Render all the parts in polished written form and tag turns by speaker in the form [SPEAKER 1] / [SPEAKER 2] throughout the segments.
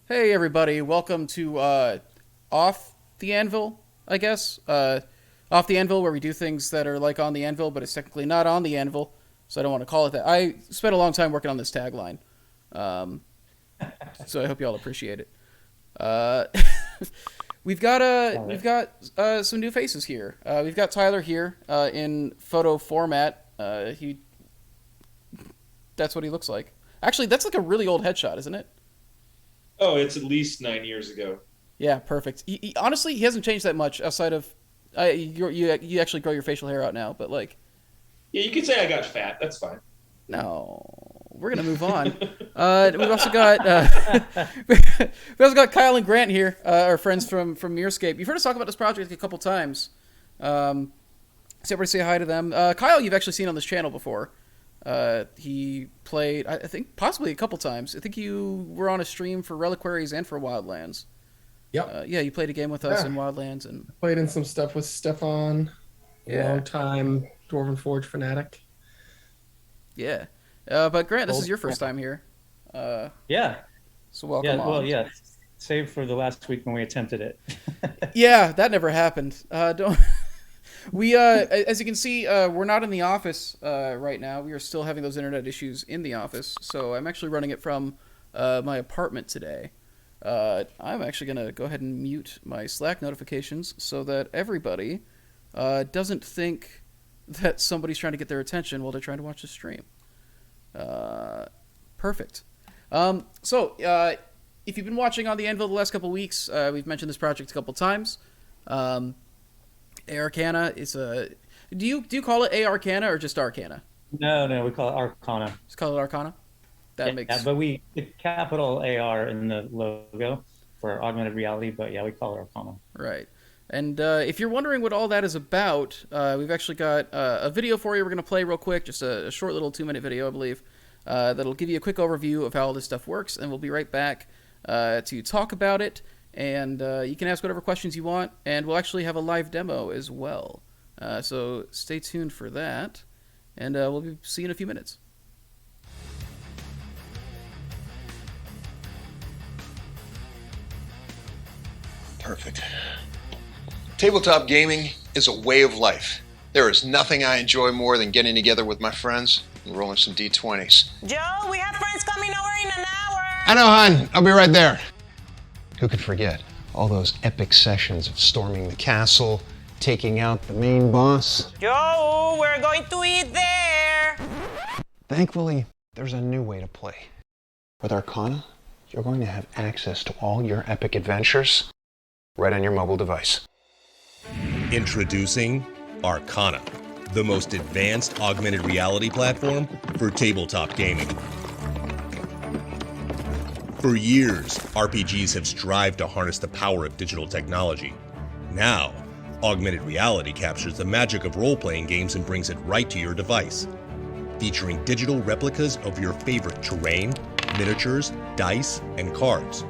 [SPEAKER 1] Hey everybody, welcome to Off the Anvil, I guess. Off the Anvil, where we do things that are like on the anvil, but it's technically not on the anvil, so I don't want to call it that. I spent a long time working on this tagline, um, so I hope you all appreciate it. Uh, we've got some new faces here. We've got Tyler here in photo format. He That's what he looks like. Actually, that's like a really old headshot, isn't it?
[SPEAKER 2] Oh, it's at least 9 years ago.
[SPEAKER 1] Yeah, perfect. Honestly, he hasn't changed that much outside of you actually grow your facial hair out now, but like
[SPEAKER 2] Yeah, you could say I got fat. That's fine.
[SPEAKER 1] no, we're gonna move on. We've also got we also got Kyle and Grant here, our friends from Mearscape. You've heard us talk about this project a couple times. So everybody say hi to them. Kyle, you've actually seen on this channel before. He played, I think, possibly a couple times. I think you were on a stream for Reliquaries and for Wildlands.
[SPEAKER 3] Yep.
[SPEAKER 1] Yeah, you played a game with us
[SPEAKER 3] Yeah.
[SPEAKER 1] in Wildlands, and
[SPEAKER 3] Played in some stuff with Stefan,
[SPEAKER 1] Yeah.
[SPEAKER 3] long time Dwarven Forge fanatic.
[SPEAKER 1] yeah. But Grant, this
[SPEAKER 3] Old
[SPEAKER 1] is your first time here.
[SPEAKER 4] Yeah,
[SPEAKER 1] So welcome on.
[SPEAKER 4] well, yeah. Save for the last week when we attempted it.
[SPEAKER 1] Yeah, that never happened. Don't. We, as you can see, we're not in the office right now. We are still having those internet issues in the office. So I'm actually running it from my apartment today. I'm actually going to go ahead and mute my Slack notifications so that everybody doesn't think that somebody's trying to get their attention while they're trying to watch the stream. Perfect. If you've been watching on the Anvil the last couple weeks, we've mentioned this project a couple times. ARcana is a. Do you call it ARcana or just Arcana?
[SPEAKER 4] No, we call it Arcana.
[SPEAKER 1] Just call it Arcana. That
[SPEAKER 4] Yeah,
[SPEAKER 1] makes
[SPEAKER 4] but we the capital AR in the logo for augmented reality. But yeah, we call it Arcana.
[SPEAKER 1] right. And if you're wondering what all that is about, we've actually got a video for you. We're gonna play real quick, just a short little 2-minute video, I believe, that'll give you a quick overview of how all this stuff works, and we'll be right back to talk about it. And you can ask whatever questions you want, and we'll actually have a live demo as well. So stay tuned for that, and we'll see you in a few minutes.
[SPEAKER 5] Perfect. Tabletop gaming is a way of life. There is nothing I enjoy more than getting together with my friends and rolling some D20s.
[SPEAKER 6] Joe, we have friends coming over in an hour.
[SPEAKER 5] I know, hon. I'll be right there. Who could forget all those epic sessions of storming the castle, taking out the main boss?
[SPEAKER 6] Joe, we're going to eat there.
[SPEAKER 5] Thankfully, there's a new way to play. With Arcana, you're going to have access to all your epic adventures right on your mobile device.
[SPEAKER 7] Introducing Arcana, the most advanced augmented reality platform for tabletop gaming. For years, RPGs have strived to harness the power of digital technology. Now, augmented reality captures the magic of role-playing games and brings it right to your device. Featuring digital replicas of your favorite terrain, miniatures, dice, and cards.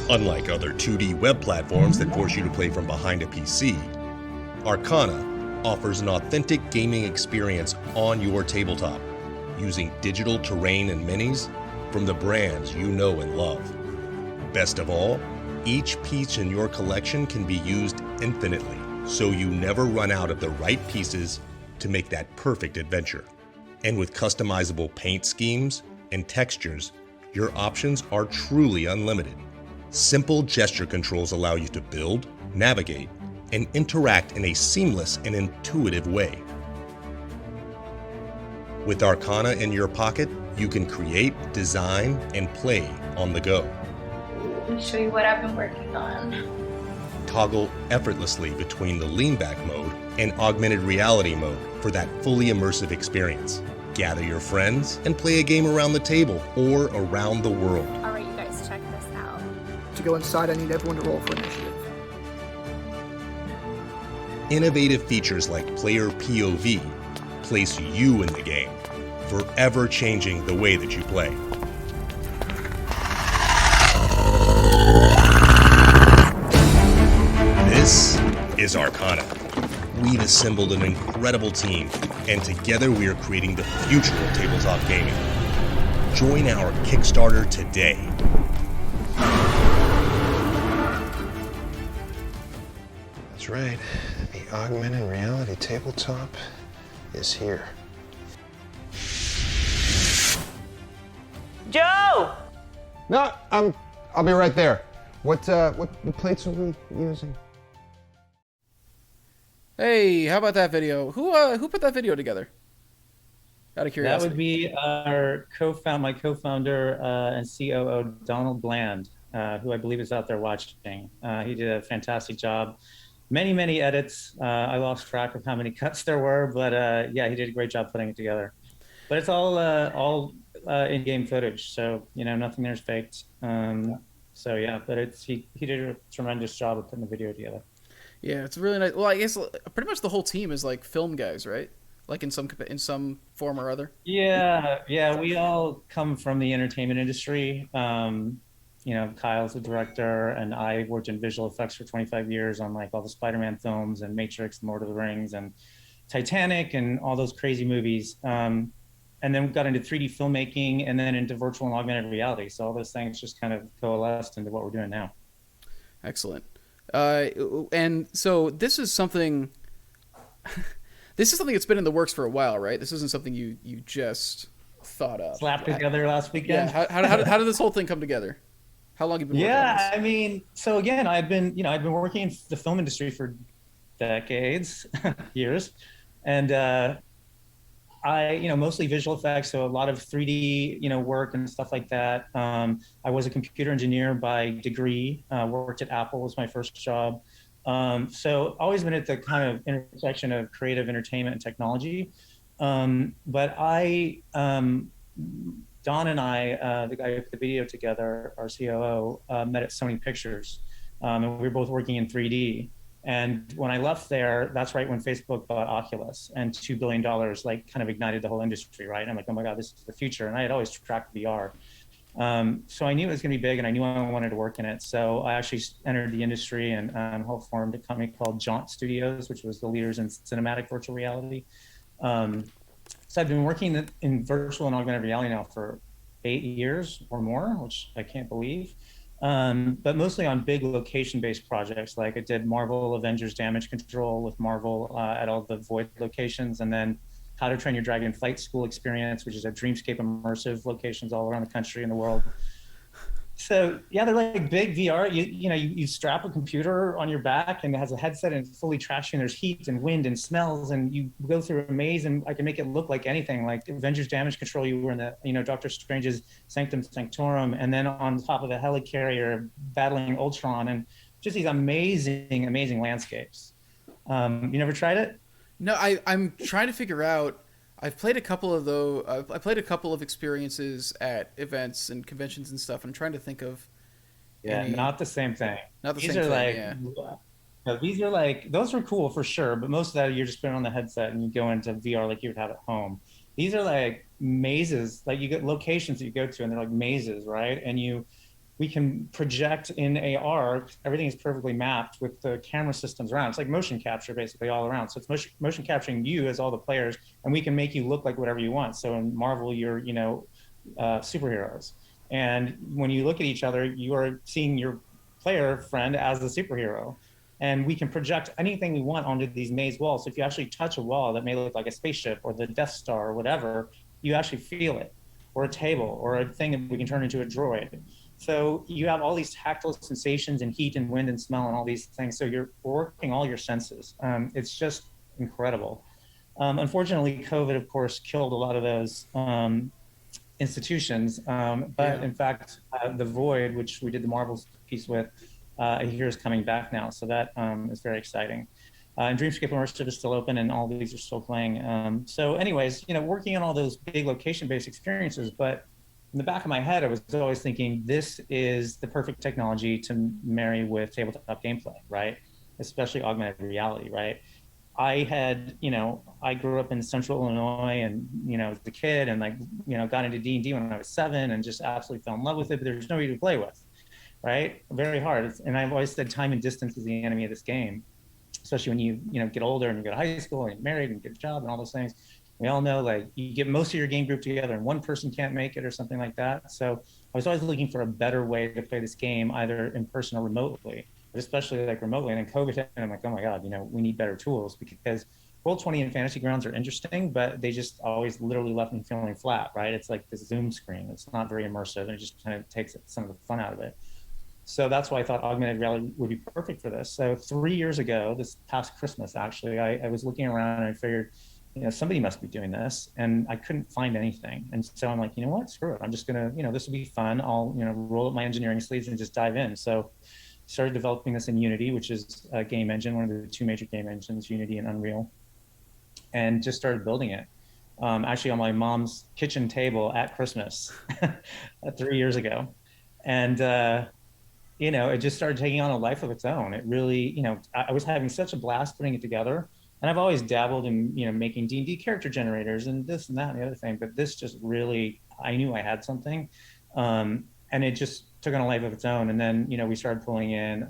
[SPEAKER 7] Unlike other 2D web platforms that force you to play from behind a PC, Arcana offers an authentic gaming experience on your tabletop, using digital terrain and minis from the brands you know and love. Best of all, each piece in your collection can be used infinitely, so you never run out of the right pieces to make that perfect adventure. And with customizable paint schemes and textures, your options are truly unlimited. Simple gesture controls allow you to build, navigate, and interact in a seamless and intuitive way. With Arcana in your pocket, you can create, design, and play on the go.
[SPEAKER 8] Let me show you what I've been working on.
[SPEAKER 7] Toggle effortlessly between the lean back mode and augmented reality mode for that fully immersive experience. Gather your friends and play a game around the table or around the world.
[SPEAKER 8] All right, you guys, check this out.
[SPEAKER 9] To go inside, I need everyone to roll for initiative.
[SPEAKER 7] Innovative features like Player POV place you in the game, forever changing the way that you play. This is Arcana. We've assembled an incredible team, and together we are creating the future of tabletop gaming. Join our Kickstarter today.
[SPEAKER 5] That's right. The augmented reality tabletop is here.
[SPEAKER 6] Joe!
[SPEAKER 5] No, I'll be right there. What plates are we using?
[SPEAKER 1] Hey, how about that video? Who put that video together? Out of
[SPEAKER 4] That
[SPEAKER 1] curiosity.
[SPEAKER 4] would be my co-founder and COO, Donald Bland, who I believe is out there watching. He did a fantastic job. Many edits. I lost track of how many cuts there were, but yeah, he did a great job putting it together. But it's all in-game footage, so nothing there's faked. So yeah, but he did a tremendous job of putting the video together.
[SPEAKER 1] Yeah, it's really nice. Well, I guess pretty much the whole team is like film guys, right? Like in some form or other.
[SPEAKER 4] Yeah. We all come from the entertainment industry. Kyle's the director, and I worked in visual effects for 25 years on like all the Spider-Man films and Matrix, and Lord of the Rings, and Titanic, and all those crazy movies. And then we got into 3D filmmaking, and then into virtual and augmented reality. So all those things just kind of coalesced into what we're doing now.
[SPEAKER 1] Excellent. And so this is something. This is something that's been in the works for a while, right? This isn't something you just thought of.
[SPEAKER 4] Slapped together last weekend.
[SPEAKER 1] Yeah. How did this whole thing come together? How long have you been working on this?
[SPEAKER 4] I mean, so again, I've been working in the film industry for decades, years, and I mostly visual effects, so a lot of 3D, work and stuff like that. I was a computer engineer by degree. Worked at Apple was my first job. So always been at the kind of intersection of creative entertainment and technology. But Don and I, the guy who put the video together, our COO, met at Sony Pictures, and we were both working in 3D. And when I left there, that's right when Facebook bought Oculus, and $2 billion like kind of ignited the whole industry, right? And I'm like, oh my God, this is the future. And I had always tracked VR. So I knew it was going to be big, and I knew I wanted to work in it. So I actually entered the industry and helped form a company called Jaunt Studios, which was the leaders in cinematic virtual reality. So I've been working in virtual and augmented reality now for 8 years or more, which I can't believe. But mostly on big location-based projects. Like I did Marvel Avengers Damage Control with Marvel at all the Void locations, and then How to Train Your Dragon Flight School experience, which is a dreamscape immersive locations all around the country and the world. So yeah, they're like big VR. You strap a computer on your back, and it has a headset, and it's fully trashy, and there's heat and wind and smells, and you go through a maze, and I can make it look like anything. Like Avengers Damage Control, you were in the Doctor Strange's Sanctum Sanctorum, and then on top of a helicarrier battling Ultron, and just these amazing landscapes. You never tried it?
[SPEAKER 1] No, I'm trying to figure out. I've played a couple of I played a couple of experiences at events and conventions and stuff. I'm trying to think of.
[SPEAKER 4] Yeah, not the same thing.
[SPEAKER 1] Not the
[SPEAKER 4] these
[SPEAKER 1] same
[SPEAKER 4] are
[SPEAKER 1] thing.
[SPEAKER 4] Like, no, these are like, those are cool for sure, but most of that you're just putting on the headset and you go into VR like you would have at home. These are like mazes, like you get locations that you go to, and they're like mazes, right? And we can project in AR, everything is perfectly mapped with the camera systems around. It's like motion capture basically all around. So it's motion capturing you as all the players, and we can make you look like whatever you want. So in Marvel, you're, superheroes. And when you look at each other, you are seeing your player friend as the superhero. And we can project anything we want onto these maze walls. So if you actually touch a wall that may look like a spaceship or the Death Star or whatever, you actually feel it, or a table, or a thing that we can turn into a droid. So you have all these tactile sensations and heat and wind and smell and all these things. So you're working all your senses. It's just incredible. Unfortunately, COVID, of course, killed a lot of those institutions. But in fact, the Void, which we did the Marvel piece with, here is coming back now. So that is very exciting. And Dreamscape Immersive is still open, and all these are still playing. So anyways, working on all those big location-based experiences, but in the back of my head, I was always thinking, this is the perfect technology to marry with tabletop gameplay, right? Especially augmented reality, right? I had, I grew up in Central Illinois, and, as a kid, and got into D&D when I was 7 and just absolutely fell in love with it, but there's nobody to play with, right? Very hard. And I've always said time and distance is the enemy of this game. especially when you get older and you go to high school and get married and get a job and all those things. We all know, like, you get most of your game group together and one person can't make it or something like that. So I was always looking for a better way to play this game, either in person or remotely, but especially like remotely. And then COVID hit, and I'm like, oh my God, we need better tools, because Roll20 and Fantasy Grounds are interesting, but they just always literally left me feeling flat, right? It's like this Zoom screen. It's not very immersive, and it just kind of takes some of the fun out of it. So that's why I thought augmented reality would be perfect for this. So 3 years ago, this past Christmas, actually, I was looking around and I figured, somebody must be doing this, and I couldn't find anything. And so I'm like, you know what, screw it. I'm just gonna, this will be fun. I'll, roll up my engineering sleeves and just dive in. So started developing this in Unity, which is a game engine, one of the two major game engines, Unity and Unreal, and just started building it. Actually on my mom's kitchen table at Christmas 3 years ago. And, it just started taking on a life of its own. It really, I was having such a blast putting it together. And I've always dabbled in, making D&D character generators and this and that and the other thing, but this just really, I knew I had something. And it just took on a life of its own. And then, we started pulling in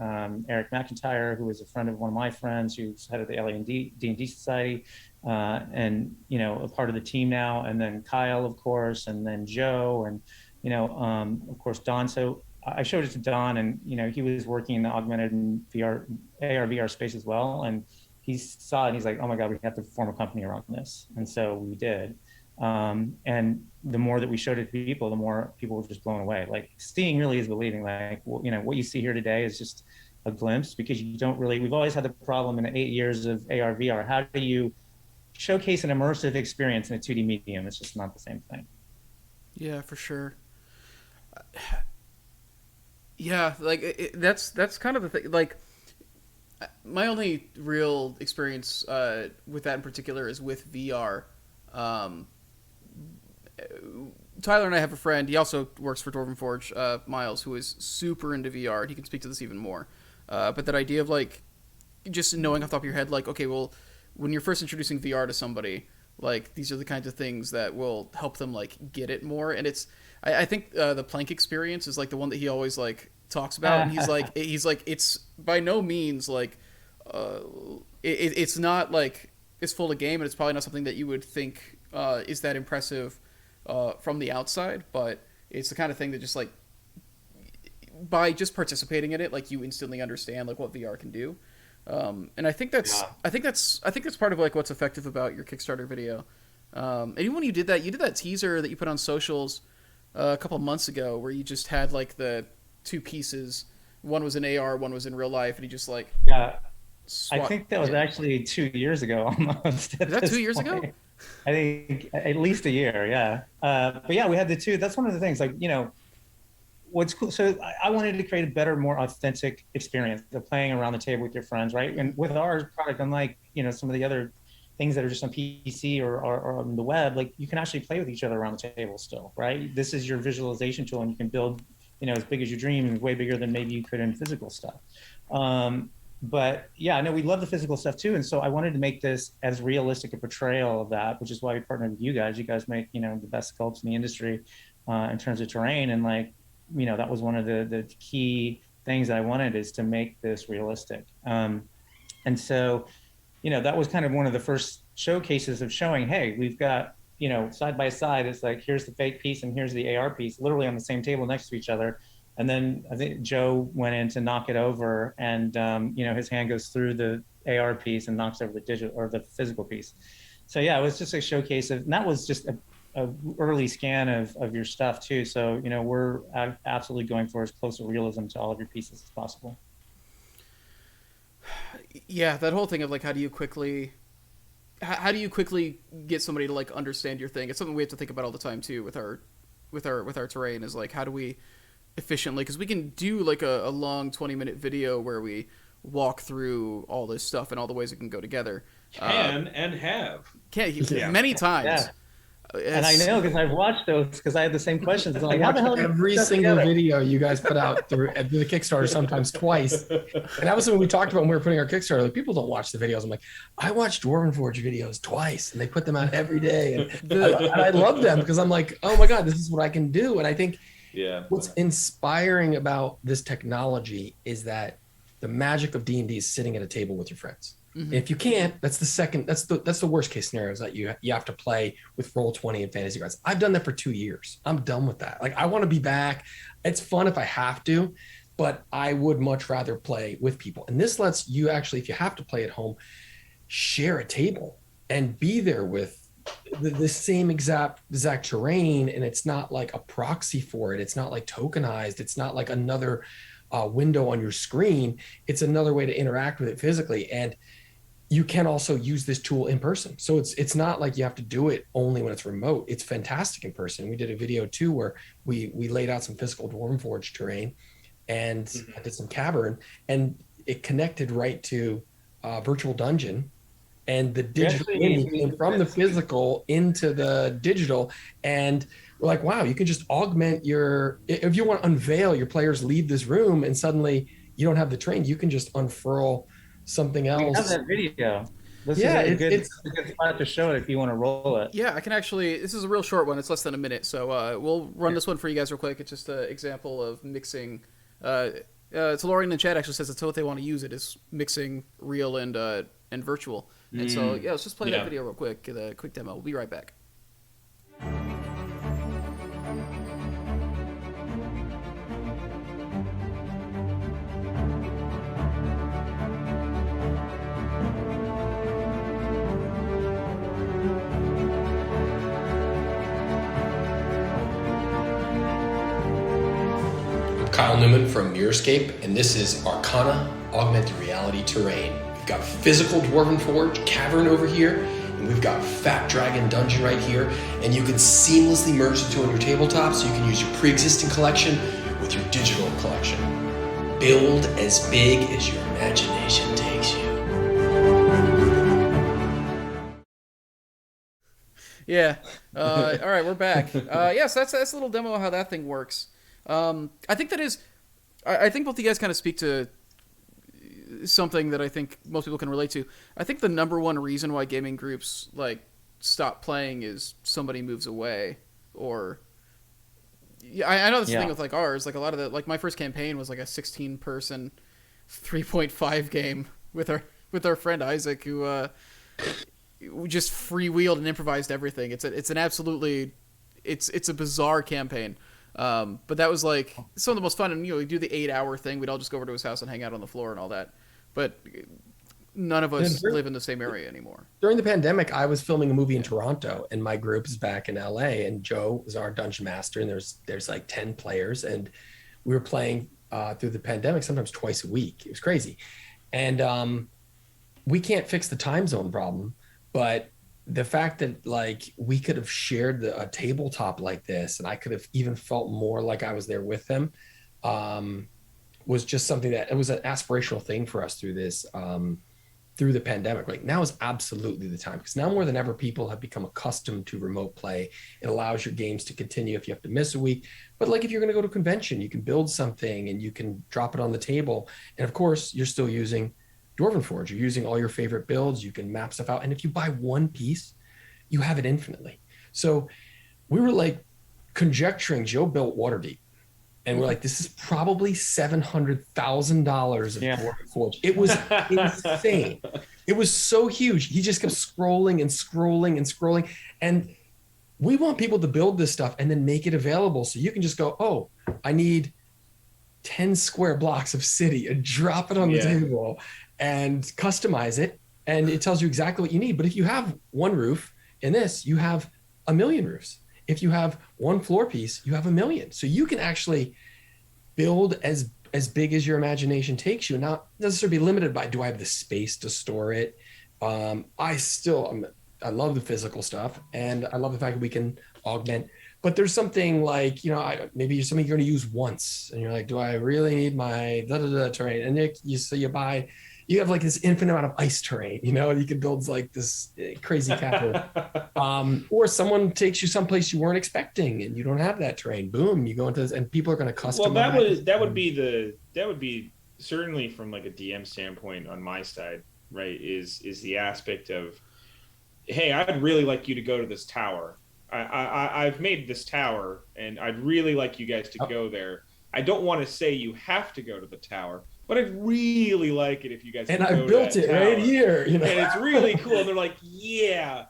[SPEAKER 4] Eric McIntyre, who was a friend of one of my friends, who's head of the LA D&D Society, and, a part of the team now. And then Kyle, of course, and then Joe, and, of course, Don. So I showed it to Don, and, he was working in the augmented and AR, VR space as well. And he saw it and he's like, oh my God, we have to form a company around this. And so we did. And the more that we showed it to people, the more people were just blown away. Like, seeing really is believing. Like, what you see here today is just a glimpse, because we've always had the problem in the 8 years of AR, VR. How do you showcase an immersive experience in a 2D medium? It's just not the same thing.
[SPEAKER 1] Yeah, for sure. Yeah, like that's kind of the thing. Like, my only real experience with that in particular is with VR. Tyler and I have a friend. He also works for Dwarven Forge, Miles, who is super into VR, and he can speak to this even more. But that idea of, like, just knowing off the top of your head, like, okay, well, when you're first introducing VR to somebody, like, these are the kinds of things that will help them, like, get it more. And I think the Plank experience is, like, the one that he always, like, talks about. And he's like, it's by no means, like, it's not, like, it's full of game, and it's probably not something that you would think is that impressive from the outside, but it's the kind of thing that just, like, by just participating in it, like, you instantly understand, like, what VR can do. And I think that's part of, like, what's effective about your Kickstarter video. And even when you did that teaser that you put on socials a couple months ago, where you just had, like, the two pieces. One was in AR, one was in real life, and he just, like,
[SPEAKER 4] I think that was actually 2 years ago almost.
[SPEAKER 1] Is that 2 years ago?
[SPEAKER 4] I think at least a year, yeah. But yeah, we had the two. That's one of the things, like, what's cool. So I wanted to create a better, more authentic experience of playing around the table with your friends, right? And with our product, unlike, some of the other things that are just on PC or on the web, like, you can actually play with each other around the table still, right? This is your visualization tool, and you can build, as big as your dream, and way bigger than maybe you could in physical stuff. But yeah, no, we love the physical stuff too. And so I wanted to make this as realistic a portrayal of that, which is why we partnered with you guys. You guys make, the best sculpts in the industry in terms of terrain. And, like, that was one of the key things that I wanted, is to make this realistic. And so, that was kind of one of the first showcases of showing, hey, we've got, side by side, it's like, here's the fake piece and here's the AR piece, literally on the same table next to each other. And then I think Joe went in to knock it over, and his hand goes through the AR piece and knocks over the digital or the physical piece. So yeah, it was just a showcase of, and that was just a early scan of your stuff too. So we're absolutely going for as close to realism to all of your pieces as possible.
[SPEAKER 1] Yeah, that whole thing of, like, how do you quickly get somebody to, like, understand your thing? It's something we have to think about all the time too with our terrain, is, like, how do we efficiently, because we can do, like, a long 20-minute video where we walk through all this stuff and all the ways it can go together. Many times. Yeah.
[SPEAKER 4] And I know, because I've watched those, because I had the same questions. I'm like,
[SPEAKER 3] I watched every single video you guys put out through the Kickstarter, sometimes twice. And that was something we talked about when we were putting our Kickstarter. Like, people don't watch the videos. I'm like, I watch Dwarven Forge videos twice, and they put them out every day. And I love them, because I'm like, oh my God, this is what I can do. And I think what's inspiring about this technology is that the the magic of D&D is sitting at a table with your friends.
[SPEAKER 1] Mm-hmm.
[SPEAKER 3] If you can't, that's the worst case scenario, is that you have to play with Roll20 and Fantasy Grounds. I've done that for 2 years. I'm done with that. Like, I want to be back. It's fun if I have to, but I would much rather play with people. And this lets you actually, if you have to play at home, share a table and be there with the same exact terrain. And it's not like a proxy for it. It's not like tokenized. It's not like another window on your screen. It's another way to interact with it physically. And you can also use this tool in person. So it's not like you have to do it only when it's remote. It's fantastic in person. We did a video too where we laid out some physical Dwarven Forge terrain and I did some Cavern, and it connected right to Virtual Dungeon, and the digital came from the physical into the digital. And we're like, wow, you can just augment if you want to unveil your players leave this room and suddenly you don't have the terrain, you can just unfurl something else.
[SPEAKER 4] We have that video. It's a good spot to show it if you want to roll it.
[SPEAKER 1] Yeah, I can actually. This is a real short one. It's less than a minute, so we'll run this one for you guys real quick. It's just an example of mixing. Lori in the chat actually says that's what they want to use it, is mixing real and virtual. And so yeah, let's just play that video real quick. Get a quick demo. We'll be right back.
[SPEAKER 3] Kyle Newman from Mirrorscape, and this is ARcana Augmented Reality Terrain. We've got physical Dwarven Forge, Cavern over here, and we've got Fat Dragon Dungeon right here, and you can seamlessly merge the two on your tabletop, so you can use your pre-existing collection with your digital collection. Build as big as your imagination takes you.
[SPEAKER 1] Yeah. All right, we're back. Yes, that's a little demo of how that thing works. I think I think both of you guys kind of speak to something that I think most people can relate to. I think the number one reason why gaming groups like stop playing is somebody moves away, or I know this thing with like ours. Like a lot of the, like my first campaign was like a 16-person 3.5 game with our friend Isaac, who just freewheeled and improvised everything. It's a bizarre campaign. But that was like some of the most fun. And we do the 8-hour thing. We'd all just go over to his house and hang out on the floor and all that. But none of us live in the same area anymore.
[SPEAKER 3] During the pandemic, I was filming a movie in Toronto, and my group is back in LA. And Joe was our dungeon master, and there's like 10 players, and we were playing through the pandemic sometimes twice a week. It was crazy, and we can't fix the time zone problem, but the fact that like we could have shared a tabletop like this, and I could have even felt more like I was there with them, was just something that it was an aspirational thing for us through this, through the pandemic. Like now is absolutely the time, because now more than ever, people have become accustomed to remote play. It allows your games to continue if you have to miss a week. But like if you're going to go to a convention, you can build something and you can drop it on the table. And of course, you're still using Dwarven Forge. You're using all your favorite builds. You can map stuff out. And if you buy one piece, you have it infinitely. So we were like conjecturing, Joe built Waterdeep. And we're like, this is probably $700,000 of Dwarven Forge. It was insane. It was so huge. He just kept scrolling and scrolling and scrolling. And we want people to build this stuff and then make it available. So you can just go, oh, I need 10 square blocks of city, and drop it on the table and customize it. And it tells you exactly what you need. But if you have one roof in this, you have a million roofs. If you have one floor piece, you have a million. So you can actually build as big as your imagination takes you, not necessarily be limited by, do I have the space to store it? I love the physical stuff, and I love the fact that we can augment. But there's something like, maybe something you're going to use once, and you're like, do I really need my terrain? And you have like this infinite amount of ice terrain, you can build like this crazy capital. Or someone takes you someplace you weren't expecting and you don't have that terrain. Boom, you go into this, and people are going to customize.
[SPEAKER 2] Well, that would be certainly from like a DM standpoint on my side, right? Is the aspect of, hey, I'd really like you to go to this tower. I've made this tower, and I'd really like you guys to go there. I don't want to say you have to go to the tower, but I'd really like it if you guys
[SPEAKER 3] And
[SPEAKER 2] could
[SPEAKER 3] I
[SPEAKER 2] go to
[SPEAKER 3] built
[SPEAKER 2] that
[SPEAKER 3] it right
[SPEAKER 2] tower."
[SPEAKER 3] here, you know.
[SPEAKER 2] And it's really cool. And they're like, "Yeah,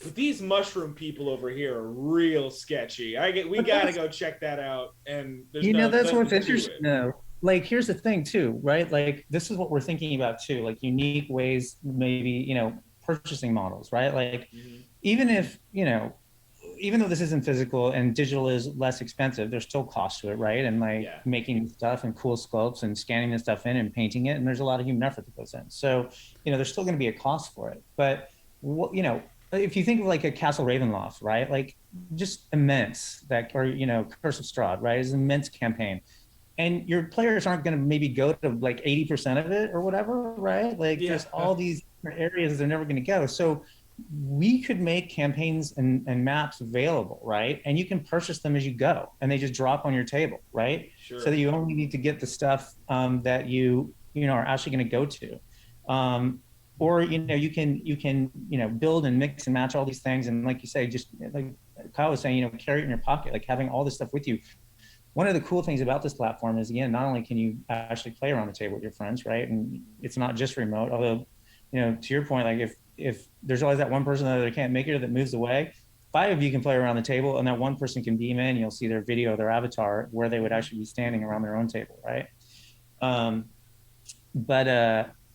[SPEAKER 2] but these mushroom people over here are real sketchy. We got to go check that out." And there's
[SPEAKER 4] that's what's
[SPEAKER 2] nothing to
[SPEAKER 4] interesting.
[SPEAKER 2] it.
[SPEAKER 4] No, like here's the thing too, right? Like this is what we're thinking about too, like unique ways, maybe purchasing models, right? Like even if even though this isn't physical and digital is less expensive, there's still cost to it, right? And like making stuff and cool sculpts and scanning the stuff in and painting it, and there's a lot of human effort that goes in. So there's still going to be a cost for it. But if you think of like a Castle Ravenloft, right? Like just immense, or Curse of Strahd, right? Is an immense campaign. And your players aren't going to maybe go to like 80% of it or whatever, right? Like there's all these different areas they're never going to go. So we could make campaigns and maps available, right? And you can purchase them as you go, and they just drop on your table, right?
[SPEAKER 2] Sure.
[SPEAKER 4] So that you only need to get the stuff that you are actually going to go to. Or you can build and mix and match all these things, and like you say, just like Kyle was saying, carry it in your pocket, like having all this stuff with you. One of the cool things about this platform is, again, not only can you actually play around the table with your friends, right? And it's not just remote, although, to your point, like if there's always that one person that can't make it or that moves away, 5 of you can play around the table, and that one person can beam in. You'll see their video, their avatar, where they would actually be standing around their own table, right?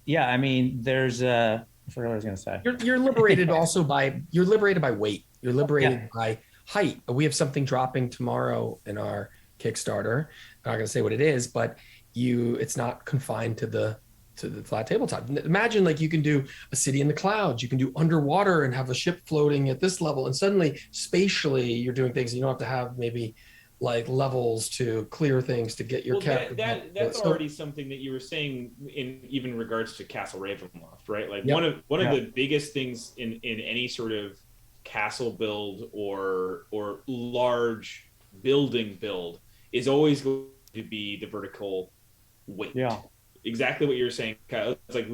[SPEAKER 4] Yeah, I mean, there's I forgot what I was gonna say.
[SPEAKER 3] You're liberated also by weight. You're liberated by height. We have something dropping tomorrow in our Kickstarter. I'm not gonna say what it is, but it's not confined to the flat tabletop. Imagine like you can do a city in the clouds, you can do underwater and have a ship floating at this level, and suddenly spatially you're doing things. You don't have to have maybe like levels to clear things to get your character.
[SPEAKER 2] That's already something that you were saying in even regards to Castle Ravenloft, right? Like one of the biggest things in any sort of castle build or large building build is always going to be the vertical weight.
[SPEAKER 4] Yeah.
[SPEAKER 2] Exactly what you're saying, Kyle. It's like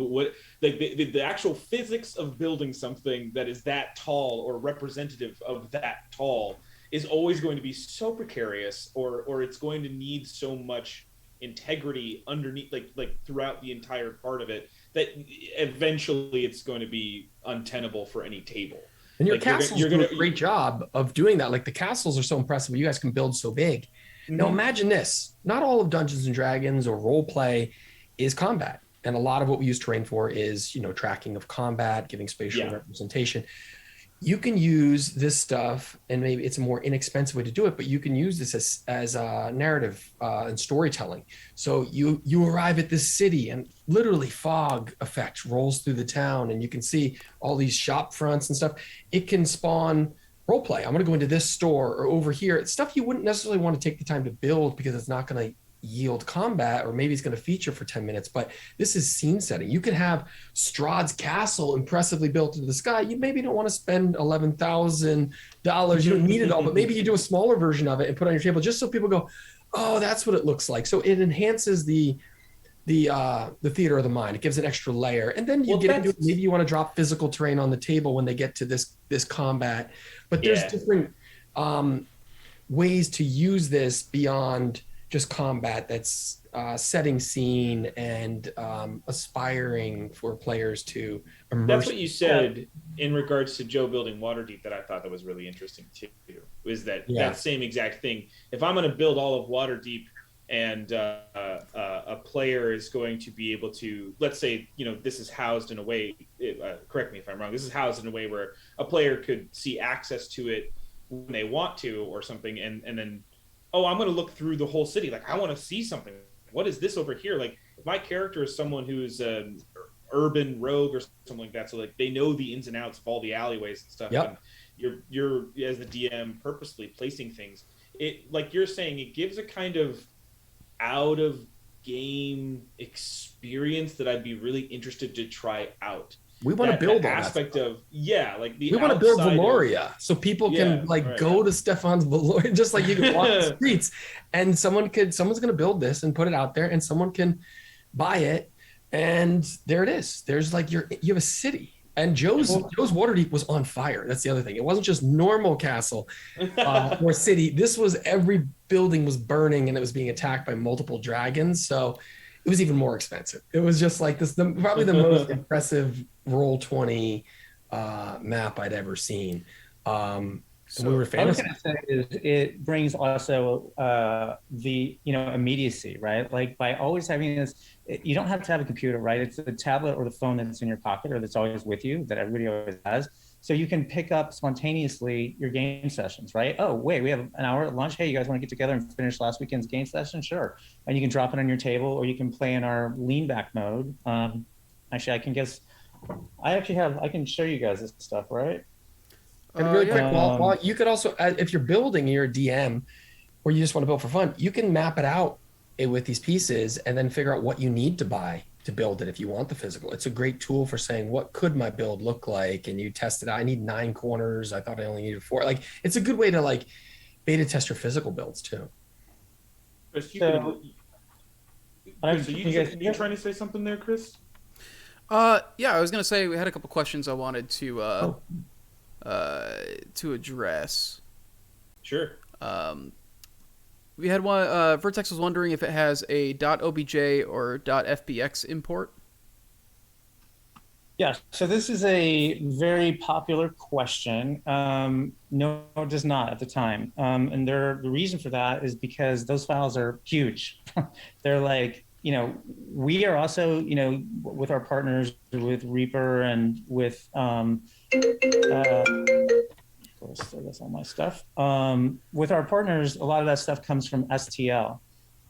[SPEAKER 2] the actual physics of building something that is that tall or representative of that tall is always going to be so precarious, or it's going to need so much integrity underneath, like throughout the entire part of it, that eventually it's going to be untenable for any table.
[SPEAKER 3] And your castles do a great job of doing that. Like the castles are so impressive. You guys can build so big. Now imagine this: not all of Dungeons and Dragons or role play is combat, and a lot of what we use terrain for is tracking of combat, giving spatial representation. You can use this stuff, and maybe it's a more inexpensive way to do it, but you can use this as a narrative and storytelling. So you arrive at this city, and literally fog effect rolls through the town, and you can see all these shop fronts and stuff. It can spawn role play. I'm going to go into this store or over here. It's stuff you wouldn't necessarily want to take the time to build because it's not going to yield combat, or maybe it's going to feature for 10 minutes, but this is scene setting. You could have Strahd's castle impressively built into the sky. You maybe don't want to spend $11,000. You don't need it all, but maybe you do a smaller version of it and put it on your table just so people go, oh, that's what it looks like. So it enhances the theater of the mind. It gives an extra layer. And then you get into it. Maybe you want to drop physical terrain on the table when they get to this combat. But there's different ways to use this beyond just combat that's setting scene and aspiring for players to immerse.
[SPEAKER 2] That's what you said in regards to Joe building Waterdeep that I thought that was really interesting too, is that same exact thing. If I'm going to build all of Waterdeep and a player is going to be able to, let's say, this is housed in a way, correct me if I'm wrong, this is housed in a way where a player could see access to it when they want to or something, and then I'm going to look through the whole city. Like, I want to see something. What is this over here? Like, if my character is someone who's an urban rogue or something like that, so like they know the ins and outs of all the alleyways and stuff.
[SPEAKER 3] Yep.
[SPEAKER 2] And you're as the DM purposely placing things. It, like you're saying, it gives a kind of out of game experience that I'd be really interested to try out.
[SPEAKER 3] We want to build
[SPEAKER 2] that aspect of we
[SPEAKER 3] want to build Valoria so people can go to Stefan's Valoria, just like you can walk the streets, and someone's going to build this and put it out there, and someone can buy it, and there it is. There's like you have a city, and Joe's Waterdeep was on fire. That's the other thing. It wasn't just normal castle or city. This was every building was burning and it was being attacked by multiple dragons. So it was even more expensive. It was just like this, probably the most impressive Roll20 map I'd ever seen.
[SPEAKER 1] So
[SPEAKER 3] we were
[SPEAKER 4] I was
[SPEAKER 3] famous.
[SPEAKER 4] going to say is it brings also the immediacy, right? Like by always having this, you don't have to have a computer, right? It's a tablet or the phone that's in your pocket or that's always with you that everybody always has. So you can pick up spontaneously your game sessions, right? Oh, wait, we have an hour at lunch. Hey, you guys want to get together and finish last weekend's game session? Sure. And you can drop it on your table, or you can play in our lean back mode. Actually, I can show you guys this stuff, right?
[SPEAKER 3] And really quick,
[SPEAKER 1] yeah.
[SPEAKER 3] while you could also, if you're building, you're a DM, or you just want to build for fun, you can map it out with these pieces and then figure out what you need to buy to build it if you want the physical. It's a great tool for saying, what could my build look like? And you test it out. I need 9 corners. I thought I only needed 4. Like, it's a good way to like beta test your physical builds too.
[SPEAKER 2] Chris,
[SPEAKER 4] So-
[SPEAKER 2] are you trying to say something there, Chris?
[SPEAKER 1] Yeah, I was gonna say we had a couple questions I wanted to address.
[SPEAKER 2] Sure.
[SPEAKER 1] We had one. Vertex was wondering if it has a .obj or .fbx import.
[SPEAKER 4] Yeah, so this is a very popular question. No, it does not at the time. And the reason for that is because those files are huge. They're like, we are also, with our partners, with Reaper and with, that's all my stuff. With our partners, a lot of that stuff comes from STL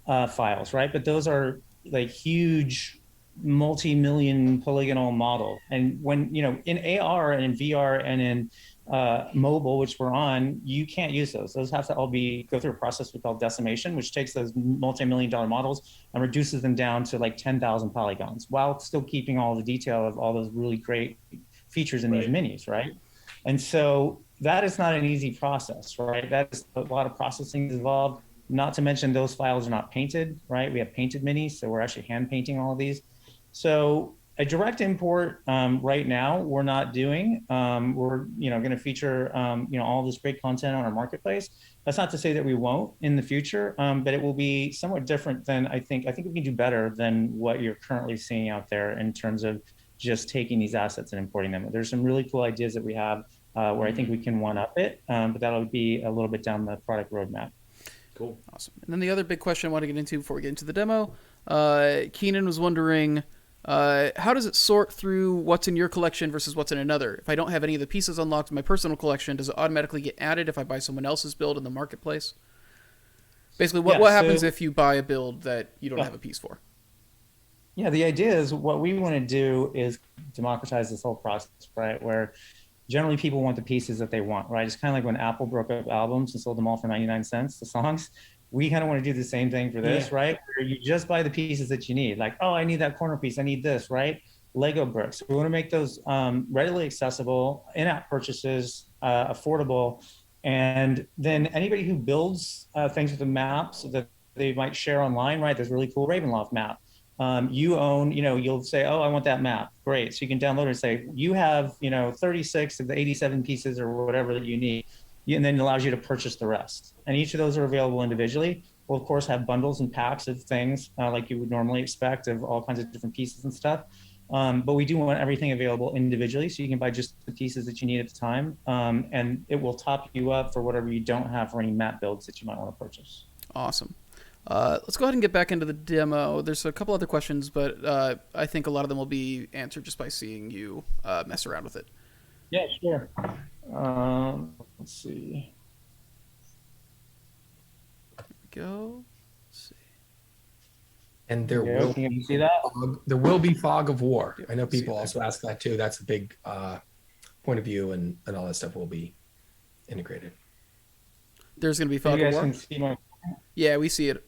[SPEAKER 4] files, right? But those are like huge multi-million polygonal model. And when, in AR and in VR and in mobile, which we're on, you can't use those. Those have to all go through a process we call decimation, which takes those multi-million-dollar models and reduces them down to like 10,000 polygons, while still keeping all the detail of all those really great features in these minis, right? And so that is not an easy process, right? That is a lot of processing involved. Not to mention those files are not painted, right? We have painted minis, so we're actually hand painting all of these. So a direct import right now we're not doing. We're going to feature all this great content on our marketplace. That's not to say that we won't in the future, but it will be somewhat different than I think we can do better than what you're currently seeing out there in terms of just taking these assets and importing them. There's some really cool ideas that we have where I think we can one up it, but that'll be a little bit down the product roadmap.
[SPEAKER 2] Cool.
[SPEAKER 1] Awesome. And then the other big question I want to get into before we get into the demo, Keenan was wondering, how does it sort through what's in your collection versus what's in another? If I don't have any of the pieces unlocked in my personal collection, does it automatically get added if I buy someone else's build in the marketplace? Basically, what happens if you buy a build that you don't have a piece for?
[SPEAKER 4] Yeah, the idea is what we want to do is democratize this whole process, right? Where generally people want the pieces that they want, right? It's kind of like when Apple broke up albums and sold them all for 99 cents, the songs. We kind of want to do the same thing for this, right? Where you just buy the pieces that you need. Like, oh, I need that corner piece. I need this, right? Lego bricks. We want to make those readily accessible, in-app purchases, affordable. And then anybody who builds things with the maps that they might share online, right? There's a really cool Ravenloft map. You own, you'll say, oh, I want that map. Great. So you can download it and say, you have, 36 of the 87 pieces or whatever that you need. And then it allows you to purchase the rest. And each of those are available individually. We'll, of course, have bundles and packs of things like you would normally expect of all kinds of different pieces and stuff. But we do want everything available individually, so you can buy just the pieces that you need at the time. And it will top you up for whatever you don't have for any map builds that you might want to purchase.
[SPEAKER 1] Awesome. Let's go ahead and get back into the demo. There's a couple other questions, but I think a lot of them will be answered just by seeing you mess around with it.
[SPEAKER 4] Yeah, sure. Let's see.
[SPEAKER 1] There we go. Let's see.
[SPEAKER 3] And there will
[SPEAKER 4] can you see that?
[SPEAKER 3] There will be fog of war. I know people also ask that too. That's a big point of view, and all that stuff will be integrated.
[SPEAKER 1] There's going to be fog of war?
[SPEAKER 4] Can see my...
[SPEAKER 1] Yeah, we see it.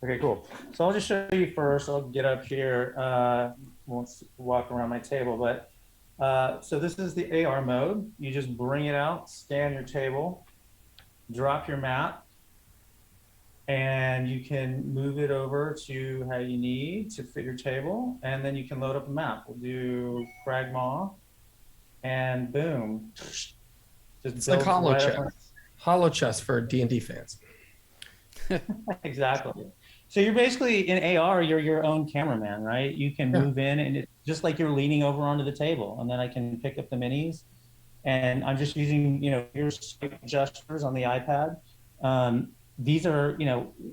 [SPEAKER 4] Okay, cool. So I'll just show you first. I'll get up here. Won't walk around my table, but so this is the AR mode. You just bring it out, scan your table, drop your map, and you can move it over to how you need to fit your table, and then you can load up a map. We'll do Cragmaw, and boom. Just
[SPEAKER 3] it's like Hollow Chess for D&D fans.
[SPEAKER 4] Exactly. So you're basically in AR, you're your own cameraman, right? You can move in and it's just like you're leaning over onto the table, and then I can pick up the minis, and I'm just using, your swipe gestures on the iPad. These are,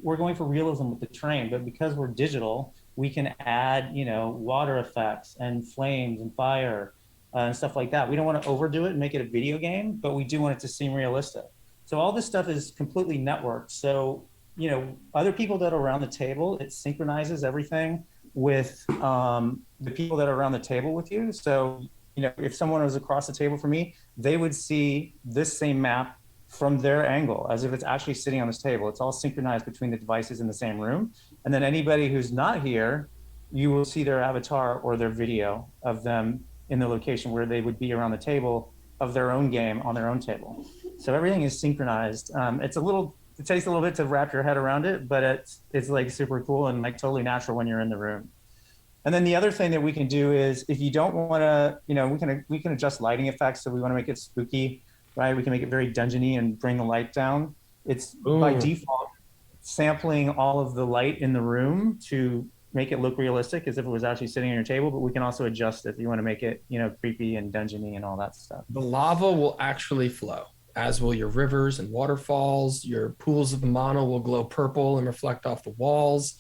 [SPEAKER 4] we're going for realism with the terrain, but because we're digital, we can add, water effects and flames and fire and stuff like that. We don't want to overdo it and make it a video game, but we do want it to seem realistic. So all this stuff is completely networked. So, other people that are around the table, it synchronizes everything with the people that are around the table with you. So, if someone was across the table from me, they would see this same map from their angle as if it's actually sitting on this table. It's all synchronized between the devices in the same room. And then anybody who's not here, you will see their avatar or their video of them in the location where they would be around the table of their own game on their own table. So everything is synchronized. It takes a little bit to wrap your head around it, but it's like super cool and like totally natural when you're in the room. And then the other thing that we can do is if you don't want to, we can adjust lighting effects. So we want to make it spooky, right? We can make it very dungeony and bring the light down. It's by default sampling all of the light in the room to make it look realistic as if it was actually sitting on your table, but we can also adjust it if you want to make it, creepy and dungeony and all that stuff.
[SPEAKER 3] The lava will actually flow, as will your rivers and waterfalls. Your pools of mana will glow purple and reflect off the walls.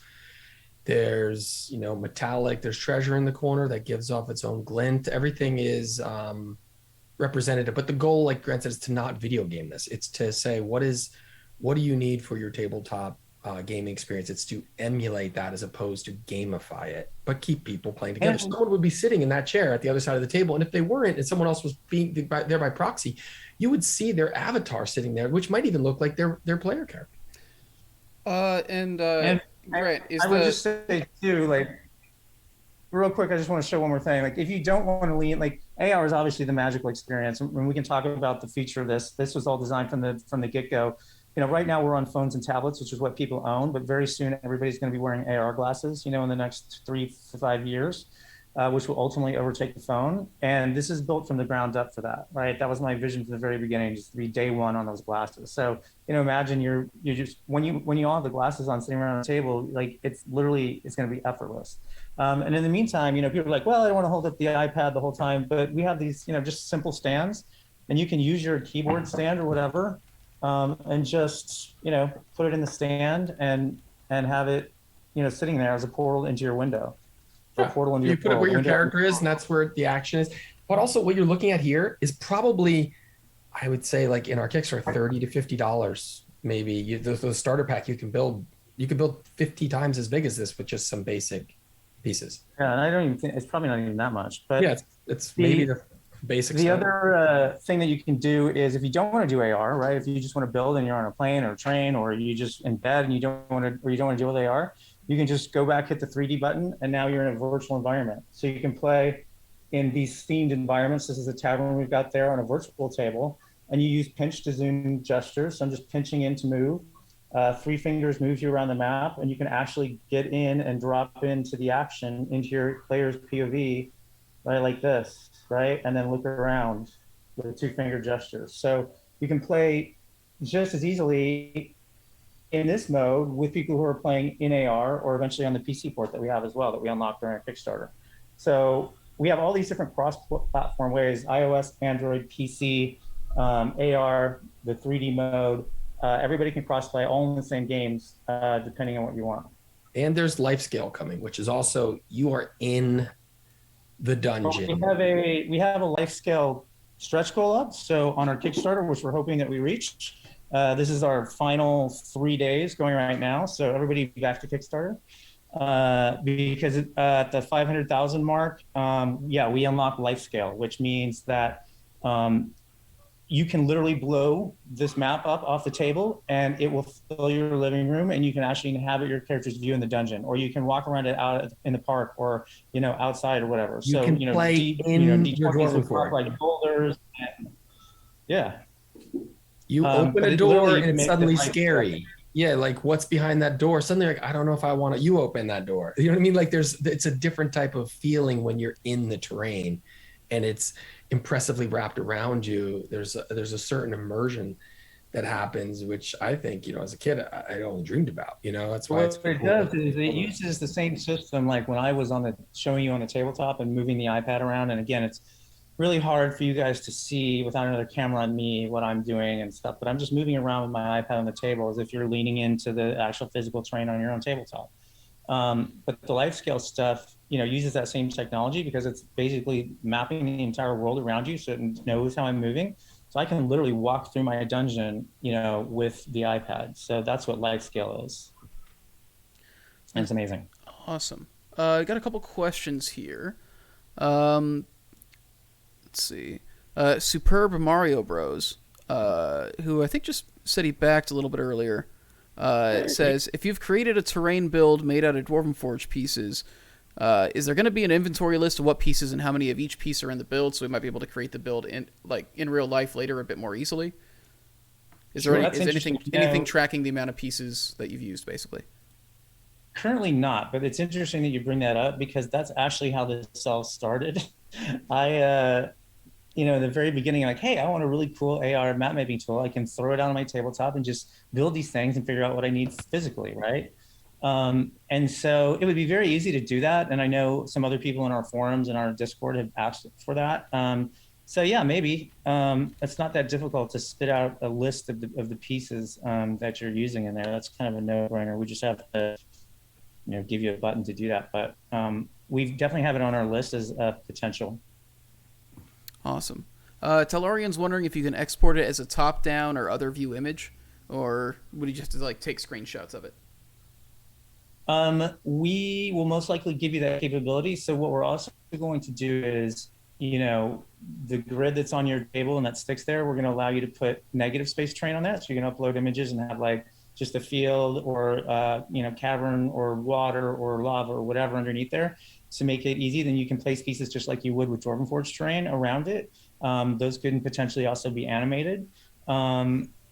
[SPEAKER 3] There's, metallic, there's treasure in the corner that gives off its own glint. Everything is representative, but the goal, like Grant said, is to not video game this. It's to say, what do you need for your tabletop gaming experience? It's to emulate that as opposed to gamify it, but keep people playing together. Someone would be sitting in that chair at the other side of the table, and if they weren't, and someone else was being there by proxy, you would see their avatar sitting there, which might even look like their player character.
[SPEAKER 1] Right.
[SPEAKER 4] I would just say too, like, real quick, I just want to show one more thing. Like, if you don't want to lean, like, AR is obviously the magical experience. When we can talk about the future of this, this was all designed from the get-go. Right now we're on phones and tablets, which is what people own, but very soon everybody's going to be wearing AR glasses, in the next 3 to 5 years, which will ultimately overtake the phone. And this is built from the ground up for that, right? That was my vision from the very beginning, just to be day one on those glasses. So, imagine you're just, when you all have the glasses on sitting around the table, like it's going to be effortless. And in the meantime, people are like, well, I don't want to hold up the iPad the whole time, but we have these, just simple stands, and you can use your keyboard stand or whatever, and just, put it in the stand and have it, sitting there as a portal into your window.
[SPEAKER 3] Yeah. Portal into you put it where your character is, and that's where the action is. But also what you're looking at here is probably, I would say, like in our Kickstarter, $30 to $50, maybe. The starter pack you can build 50 times as big as this with just some basic pieces.
[SPEAKER 4] Yeah, and I don't even think it's probably not even that much. But
[SPEAKER 3] yeah, it's maybe the basic.
[SPEAKER 4] The other thing that you can do is if you don't want to do AR, right? If you just want to build and you're on a plane or a train, or you just in bed and you don't want to deal with AR, you can just go back, hit the 3D button, and now you're in a virtual environment. So you can play in these themed environments. This is a tavern we've got there on a virtual table, and you use pinch to zoom gestures. So I'm just pinching in to move. 3 fingers moves you around the map, and you can actually get in and drop into the action into your player's POV, right, like this, right? And then look around with 2-finger gestures. So you can play just as easily in this mode with people who are playing in AR or eventually on the PC port that we have as well, that we unlocked during our Kickstarter. So we have all these different cross-platform ways: iOS, Android, PC, AR, the 3D mode. Everybody can cross-play all in the same games, depending on what you want.
[SPEAKER 3] And there's life scale coming, which is also, you are in the dungeon.
[SPEAKER 4] Well, we have a life scale stretch goal up. So on our Kickstarter, which we're hoping that we reach, this is our final 3 days going right now. So everybody back to Kickstarter, because at the 500,000 mark, we unlock life scale, which means that you can literally blow this map up off the table and it will fill your living room, and you can actually inhabit your character's view in the dungeon, or you can walk around it out in the park, or outside or whatever.
[SPEAKER 3] You can play in your dorm
[SPEAKER 4] like boulders.
[SPEAKER 3] You open a door and it's suddenly scary. Yeah, like what's behind that door? Suddenly, like, I don't know if I want to. You open that door. You know what I mean? Like it's a different type of feeling when you're in the terrain, and it's impressively wrapped around you. There's a certain immersion that happens, which I think, as a kid, I only dreamed about, that's why it's
[SPEAKER 4] What it
[SPEAKER 3] cool.
[SPEAKER 4] does is it uses the same system like when I was showing you on the tabletop and moving the iPad around. And again, it's really hard for you guys to see without another camera on me what I'm doing and stuff, but I'm just moving around with my iPad on the table as if you're leaning into the actual physical terrain on your own tabletop. But the life scale stuff, uses that same technology because it's basically mapping the entire world around you so it knows how I'm moving. So I can literally walk through my dungeon, with the iPad. So that's what life scale is. And it's amazing.
[SPEAKER 1] Awesome. I got a couple questions here. Let's see. Superb Mario Bros, who I think just said he backed a little bit earlier, says, if you've created a terrain build made out of Dwarven Forge pieces, is there going to be an inventory list of what pieces and how many of each piece are in the build, so we might be able to create the build in real life later a bit more easily? Is there anything tracking the amount of pieces that you've used, basically?
[SPEAKER 4] Currently not, but it's interesting that you bring that up because that's actually how this all started. I, in the very beginning, like, hey, I want a really cool AR map making tool. I can throw it on my tabletop and just build these things and figure out what I need physically, right? And so it would be very easy to do that. And I know some other people in our forums and our Discord have asked for that. So yeah, maybe it's not that difficult to spit out a list of the pieces that you're using in there. That's kind of a no-brainer. We just have to give you a button to do that. But we definitely have it on our list as a potential.
[SPEAKER 1] Awesome. Tellurian's wondering if you can export it as a top-down or other view image, or would you just have to take screenshots of it?
[SPEAKER 4] We will most likely give you that capability. So what we're also going to do is, the grid that's on your table and that sticks there, we're going to allow you to put negative space terrain on that. So you can upload images and have just a field or, cavern or water or lava or whatever underneath there to make it easy. Then you can place pieces just like you would with Dwarven Forge terrain around it. Those could potentially also be animated.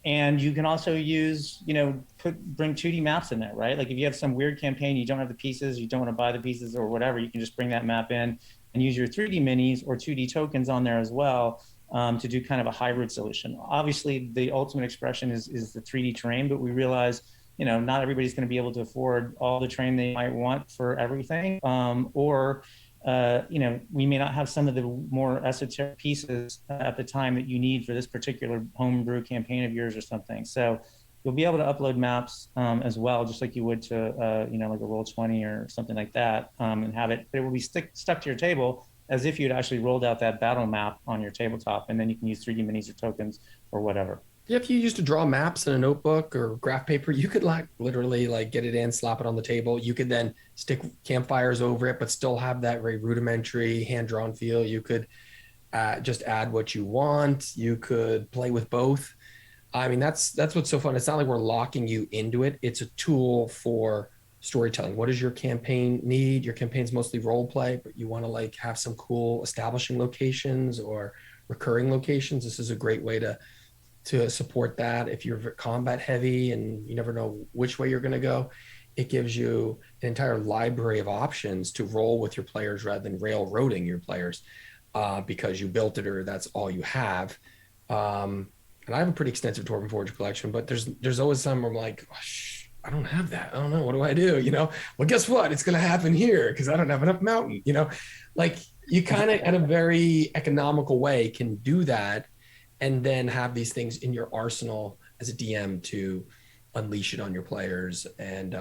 [SPEAKER 4] And you can also use, bring 2D maps in there, right? Like if you have some weird campaign, you don't have the pieces, you don't want to buy the pieces or whatever, you can just bring that map in and use your 3D minis or 2D tokens on there as well. To do kind of a hybrid solution. Obviously, the ultimate expression is the 3D terrain, but we realize, not everybody's going to be able to afford all the terrain they might want for everything. Or, we may not have some of the more esoteric pieces at the time that you need for this particular homebrew campaign of yours or something. So you'll be able to upload maps as well, just like you would to, like a Roll20 or something like that, and have it, but it will be stuck to your table as if you'd actually rolled out that battle map on your tabletop, and then you can use 3D minis or tokens or whatever.
[SPEAKER 3] Yeah, if you used to draw maps in a notebook or graph paper, you could literally get it in, slap it on the table. You could then stick campfires over it, but still have that very rudimentary hand-drawn feel. You could just add what you want. You could play with both. I mean, that's what's so fun. It's not like we're locking you into it. It's a tool for storytelling. What does your campaign need? Your campaign's mostly role play, but you want to have some cool establishing locations or recurring locations. This is a great way to support that. If you're combat heavy and you never know which way you're going to go, it gives you an entire library of options to roll with your players rather than railroading your players because you built it or that's all you have. And I have a pretty extensive Dwarven Forge collection, but there's always some where I'm like, oh, I don't have that. I don't know. What do I do? Well, guess what? It's going to happen here because I don't have enough mountain, you kind of at a very economical way can do that and then have these things in your arsenal as a DM to unleash it on your players. And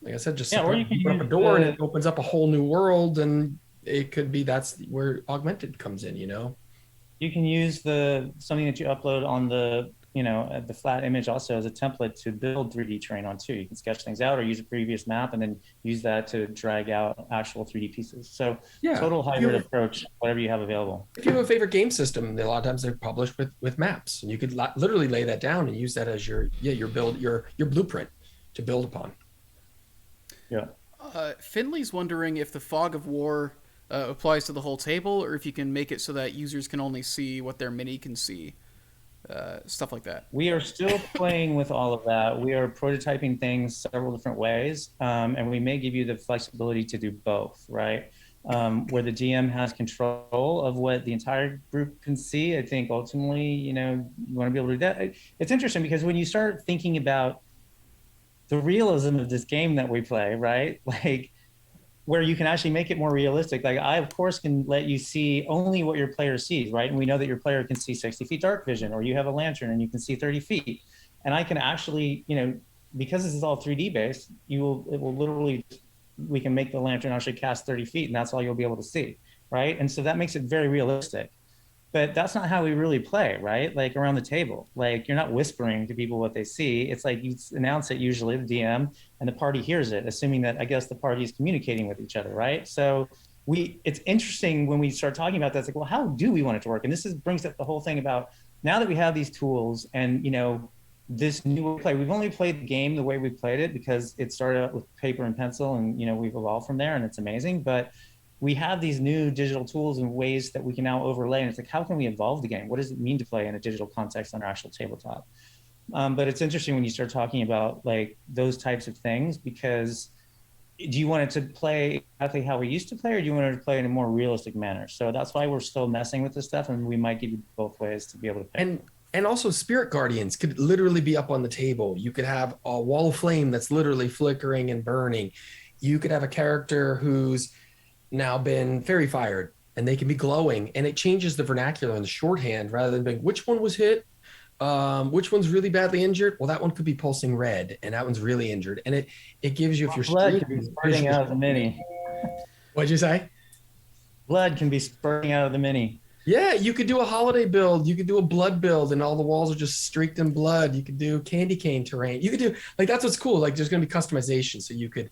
[SPEAKER 3] like I said, just open up a door and it opens up a whole new world. And it could be that's where augmented comes in,
[SPEAKER 4] You can use something that you upload on the flat image also as a template to build 3D terrain on too. You can sketch things out or use a previous map and then use that to drag out actual 3D pieces. So total hybrid approach, whatever you have available.
[SPEAKER 3] If you have a favorite game system, a lot of times they're published with maps, and you could literally lay that down and use that as your blueprint to build upon.
[SPEAKER 4] Yeah.
[SPEAKER 1] Finley's wondering if the fog of war applies to the whole table, or if you can make it so that users can only see what their mini can see. Stuff like that.
[SPEAKER 4] We are still playing with all of that. We are prototyping things several different ways, and we may give you the flexibility to do both, right? where the GM has control of what the entire group can see. I think ultimately, you want to be able to do that. It's interesting because when you start thinking about the realism of this game that we play, right? Like, where you can actually make it more realistic. Like, I, of course, can let you see only what your player sees, right? And we know that your player can see 60 feet dark vision, or you have a lantern and you can see 30 feet. And I can actually, because this is all 3D based, it will literally, we can make the lantern actually cast 30 feet and that's all you'll be able to see, right? And so that makes it very realistic. But that's not how we really play, right? Like around the table, like you're not whispering to people what they see. It's like you announce it, usually the DM, and the party hears it, assuming that I guess the party is communicating with each other, right? So it's interesting when we start talking about that. It's like, well, how do we want it to work? And this brings up the whole thing about now that we have these tools and this new play. We've only played the game the way we played it because it started out with paper and pencil, and we've evolved from there, and it's amazing. But we have these new digital tools and ways that we can now overlay. And it's like, how can we evolve the game? What does it mean to play in a digital context on our actual tabletop? But it's interesting when you start talking about like those types of things, because do you want it to play exactly how we used to play, or do you want it to play in a more realistic manner? So that's why we're still messing with this stuff, and we might give you both ways to be able to pick.
[SPEAKER 3] And also spirit guardians could literally be up on the table. You could have a wall of flame that's literally flickering and burning. You could have a character who's now been fairy fired and they can be glowing, and it changes the vernacular and the shorthand rather than being which one was hit, which one's really badly injured. Well, that one could be pulsing red and that one's really injured, and it gives you, if you're
[SPEAKER 4] blood could be spurting out of the mini.
[SPEAKER 3] What'd you say?
[SPEAKER 4] Blood can be spurting out of the mini.
[SPEAKER 3] Yeah, you could do a holiday build. You could do a blood build, and all the walls are just streaked in blood. You could do candy cane terrain. You could do, like, that's what's cool. Like, there's going to be customization, so you could.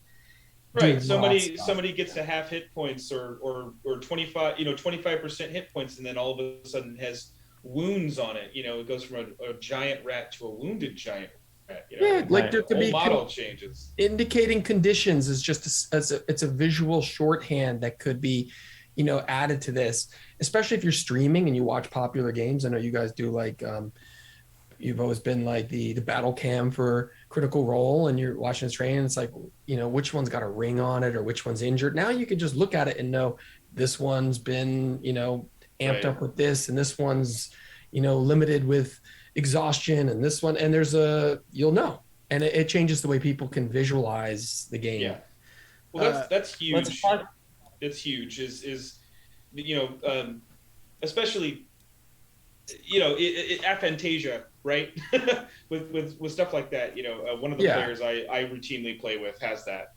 [SPEAKER 2] Right. Somebody gets to half hit points or 25% hit points, and then all of a sudden has wounds on it. It goes from a giant rat to a wounded giant rat.
[SPEAKER 3] Yeah, like there could be
[SPEAKER 2] model changes.
[SPEAKER 3] Indicating conditions is just it's a visual shorthand that could be, added to this, especially if you're streaming and you watch popular games. I know you guys do, like, you've always been like the battle cam for Critical Role, and you're watching this train and it's like, which one's got a ring on it or which one's injured. Now you can just look at it and know this one's been, amped up with this, and this one's, limited with exhaustion, and this one, and you'll know. And it changes the way people can visualize the game.
[SPEAKER 2] Yeah. Well, that's huge. It's huge especially aphantasia, right? with stuff like that. One of the players I routinely play with has that,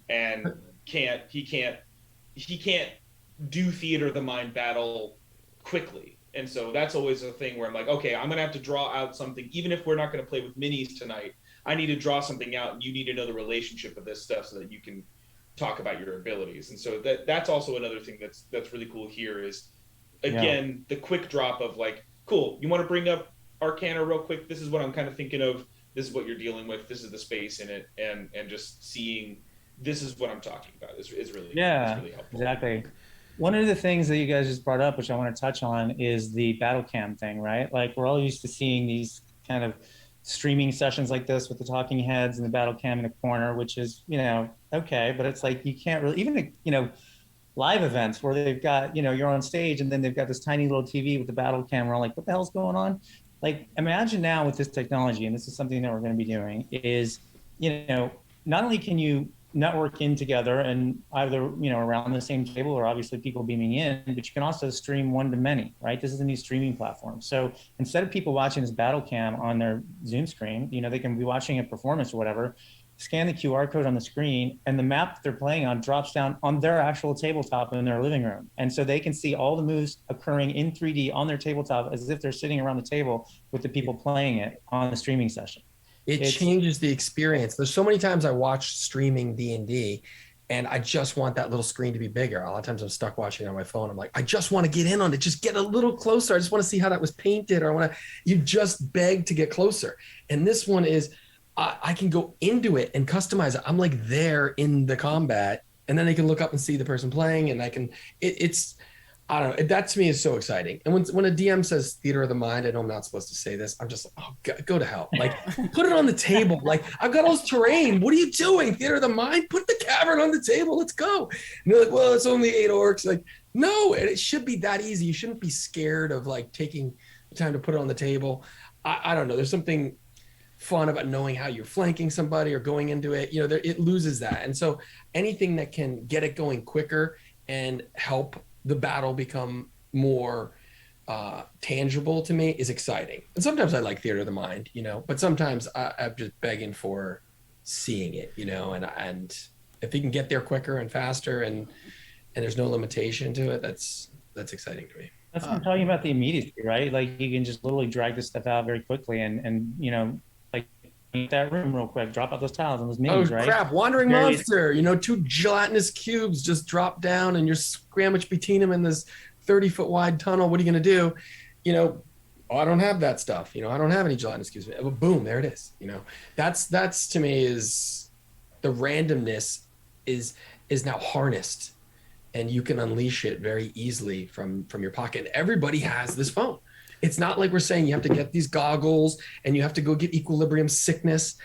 [SPEAKER 2] and he can't do theater of the mind battle quickly. And so that's always a thing where I'm like, okay, I'm gonna have to draw out something, even if we're not gonna play with minis tonight. I need to draw something out, and you need to know the relationship of this stuff so that you can talk about your abilities. And so that's also another thing that's really cool here is, again, the quick drop of like, cool, you want to bring up ARcana real quick? This is what I'm kind of thinking of. This is what you're dealing with. This is the space in it, and just seeing this is what I'm talking about is really it's really helpful.
[SPEAKER 4] Exactly. One of the things that you guys just brought up, which I want to touch on, is the battle cam thing, right? Like, we're all used to seeing these kind of streaming sessions like this with the talking heads and the battle cam in a corner, which is, okay, but it's like you can't really, even, live events where they've got, you're on stage and then they've got this tiny little TV with the battle camera, like, what the hell's going on? Like, imagine now with this technology, and this is something that we're going to be doing, is, not only can you network in together and either, around the same table, or obviously people beaming in, but you can also stream one to many, right? This is a new streaming platform. So instead of people watching this battle cam on their Zoom screen, they can be watching a performance or whatever, scan the QR code on the screen, and the map that they're playing on drops down on their actual tabletop in their living room. And so they can see all the moves occurring in 3D on their tabletop as if they're sitting around the table with the people playing it on the streaming session.
[SPEAKER 3] It changes the experience. There's so many times I watch streaming D&D and I just want that little screen to be bigger. A lot of times I'm stuck watching on my phone. I'm like, I just want to get in on it. Just get a little closer. I just want to see how that was painted, or you just beg to get closer. And this one is, I can go into it and customize it. I'm like there in the combat, and then I can look up and see the person playing, and I can, I don't know. That to me is so exciting. And when a DM says theater of the mind, I know I'm not supposed to say this. I'm just like, oh, go to hell. Like, put it on the table. Like, I've got all this terrain. What are you doing? Theater of the mind? Put the cavern on the table. Let's go. And they're like, well, it's only 8 orcs. Like, no, it should be that easy. You shouldn't be scared of like taking the time to put it on the table. I don't know. There's something fun about knowing how you're flanking somebody or going into it. It loses that. And so anything that can get it going quicker and help the battle become more tangible to me is exciting. And sometimes I like theater of the mind, but sometimes I'm just begging for seeing it, and if you can get there quicker and faster and there's no limitation to it, that's exciting to me.
[SPEAKER 4] That's what I'm talking about, the immediacy, right? Like you can just literally drag this stuff out very quickly and like eat that room real quick, drop out those tiles and those minions, right?
[SPEAKER 3] Crap, wandering monster, 2 gelatinous cubes just drop down and you're sandwiched between them in this 30-foot wide tunnel. What are you going to do? I don't have that stuff. I don't have any gelatinous cubes. Boom, there it is. That's to me is the randomness is now harnessed, and you can unleash it very easily from your pocket. And everybody has this phone. It's not like we're saying you have to get these goggles and you have to go get equilibrium sickness.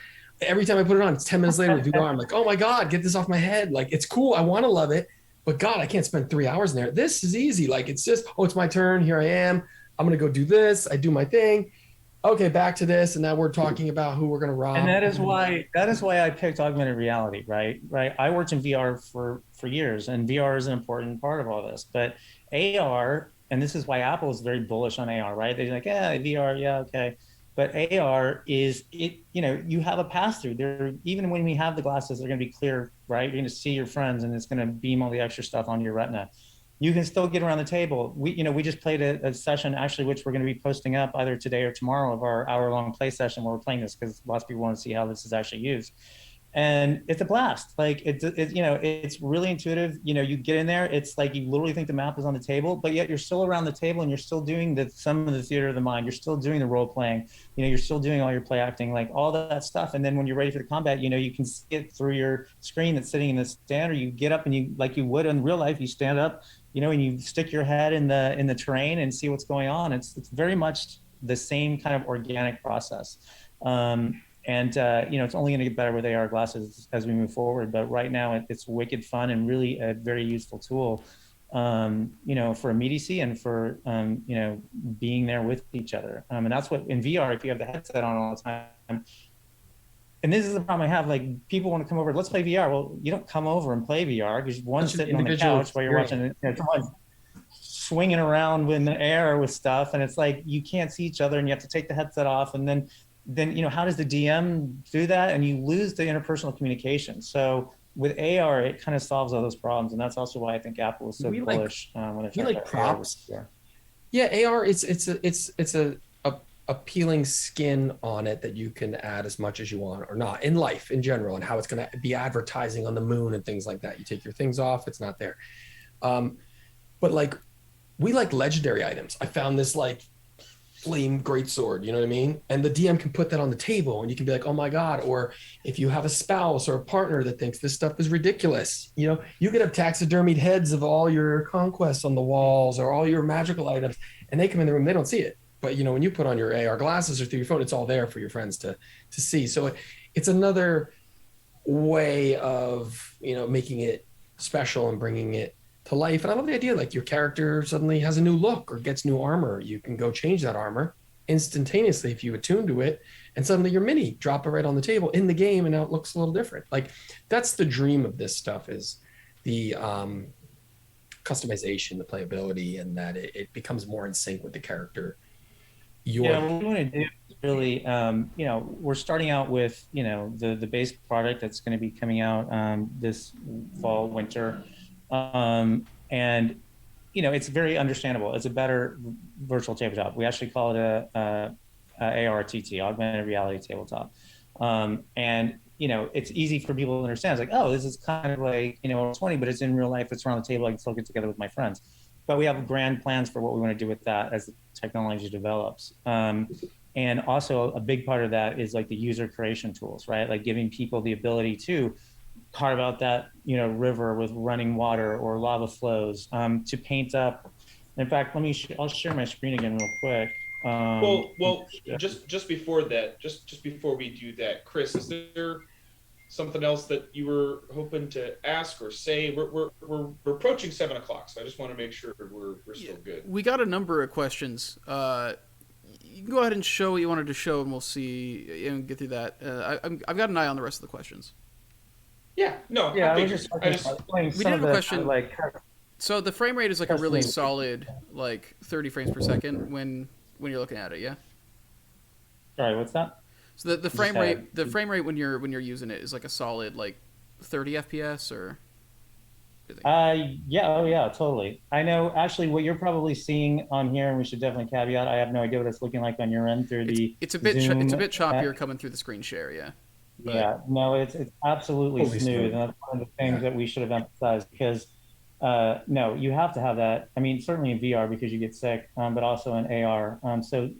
[SPEAKER 3] Every time I put it on, it's 10 minutes later, I'm like, oh my God, get this off my head. Like, it's cool. I want to love it. But God, I can't spend 3 hours in there. This is easy. Like, it's just, it's my turn. Here I am. I'm going to go do this. I do my thing. Okay, back to this. And now we're talking about who we're going to rob.
[SPEAKER 4] And that is why I picked augmented reality, right? I worked in VR for years, and VR is an important part of all this. But AR, and this is why Apple is very bullish on AR, right? They're like, yeah, VR, yeah, okay. But AR is you have a pass through there. Even when we have the glasses, they're going to be clear, right? You're going to see your friends, and it's going to beam all the extra stuff onto your retina. You can still get around the table. We just played a session, actually, which we're going to be posting up either today or tomorrow, of our hour-long play session where we're playing this, because lots of people want to see how this is actually used. And it's a blast. Like it's really intuitive. You get in there, it's like you literally think the map is on the table, but yet you're still around the table and you're still doing some of the theater of the mind. You're still doing the role playing. You're still doing all your play acting, like all that stuff. And then when you're ready for the combat, you can see it through your screen that's sitting in the stand, or you get up and you, like you would in real life, you stand up, and you stick your head in the terrain and see what's going on. It's very much the same kind of organic process. And it's only going to get better with AR glasses as we move forward. But right now, it's wicked fun and really a very useful tool, for immediacy and for being there with each other. And that's what in VR, if you have the headset on all the time. And this is the problem I have. Like, people want to come over, let's play VR. Well, you don't come over and play VR because one's sitting on the couch while you're watching someone swinging around in the air with stuff, and it's like you can't see each other, and you have to take the headset off, and then how does the DM do that? And you lose the interpersonal communication. So with AR, it kind of solves all those problems, and that's also why I think Apple is so bullish when it's like
[SPEAKER 3] props. Yeah, AR, it's a appealing skin on it that you can add as much as you want or not in life in general, and how it's going to be advertising on the moon and things like that. You take your things off, it's not there. But like, we like legendary items. I found this like flame greatsword, you know what I mean? And the DM can put that on the table and you can be like, oh my God. Or if you have a spouse or a partner that thinks this stuff is ridiculous, you could have taxidermied heads of all your conquests on the walls or all your magical items, and they come in the room, they don't see it. But when you put on your AR glasses or through your phone, it's all there for your friends to see. So it's another way of, making it special and bringing it to life. And I love the idea, like your character suddenly has a new look or gets new armor. You can go change that armor instantaneously if you attune to it, and suddenly your mini, drop it right on the table in the game, and now it looks a little different. Like, that's the dream of this stuff, is the customization, the playability, and that it becomes more in sync with the character.
[SPEAKER 4] What we want to do is really, we're starting out with, the base product that's going to be coming out this fall, winter. And it's very understandable. It's a better virtual tabletop. We actually call it a ARTT, augmented reality tabletop. And it's easy for people to understand. It's like, oh, this is kind of like, 20, but it's in real life. It's around the table. I can still get together with my friends. But we have grand plans for what we want to do with that as the technology develops. And also a big part of that is like the user creation tools, right? Like giving people the ability to carve out that river with running water or lava flows, to paint up In fact, I'll share my screen again real quick.
[SPEAKER 2] Well, just before that, just before we do that, Chris, is there something else that you were hoping to ask or say? We're approaching 7 o'clock, so I just want to make sure we're still good.
[SPEAKER 1] We got a number of questions. You can go ahead and show what you wanted to show, and we'll see and get through that. I've got an eye on the rest of the questions.
[SPEAKER 2] Yeah, no,
[SPEAKER 4] yeah.
[SPEAKER 1] We did have a question. So the frame rate is like a really solid, like 30 frames per second when you're looking at it. Yeah.
[SPEAKER 4] Sorry, what's that?
[SPEAKER 1] So the frame rate when you're using it is like a solid like 30 FPS or.
[SPEAKER 4] Yeah, oh yeah, totally. I know actually what you're probably seeing on here, and we should definitely caveat, I have no idea what it's looking like on your end through
[SPEAKER 1] it's a bit choppier coming through the screen share, yeah.
[SPEAKER 4] But, yeah, no, it's absolutely smooth, and that's one of the things that we should have emphasized because no, you have to have that. I mean, certainly in VR because you get sick, but also in AR. So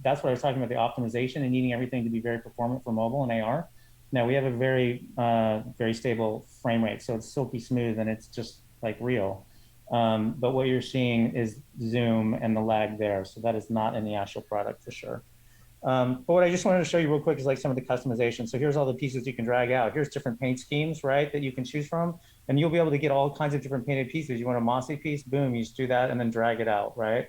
[SPEAKER 4] that's what I was talking about, the optimization and needing everything to be very performant for mobile and AR. Now we have a very, very stable frame rate, so it's silky smooth and it's just like real. But what you're seeing is zoom and the lag there, so that is not in the actual product for sure. But what I just wanted to show you real quick is like some of the customization. So here's all the pieces you can drag out. Here's different paint schemes, right, that you can choose from, and you'll be able to get all kinds of different painted pieces. You want a mossy piece, boom, you just do that and then drag it out, right?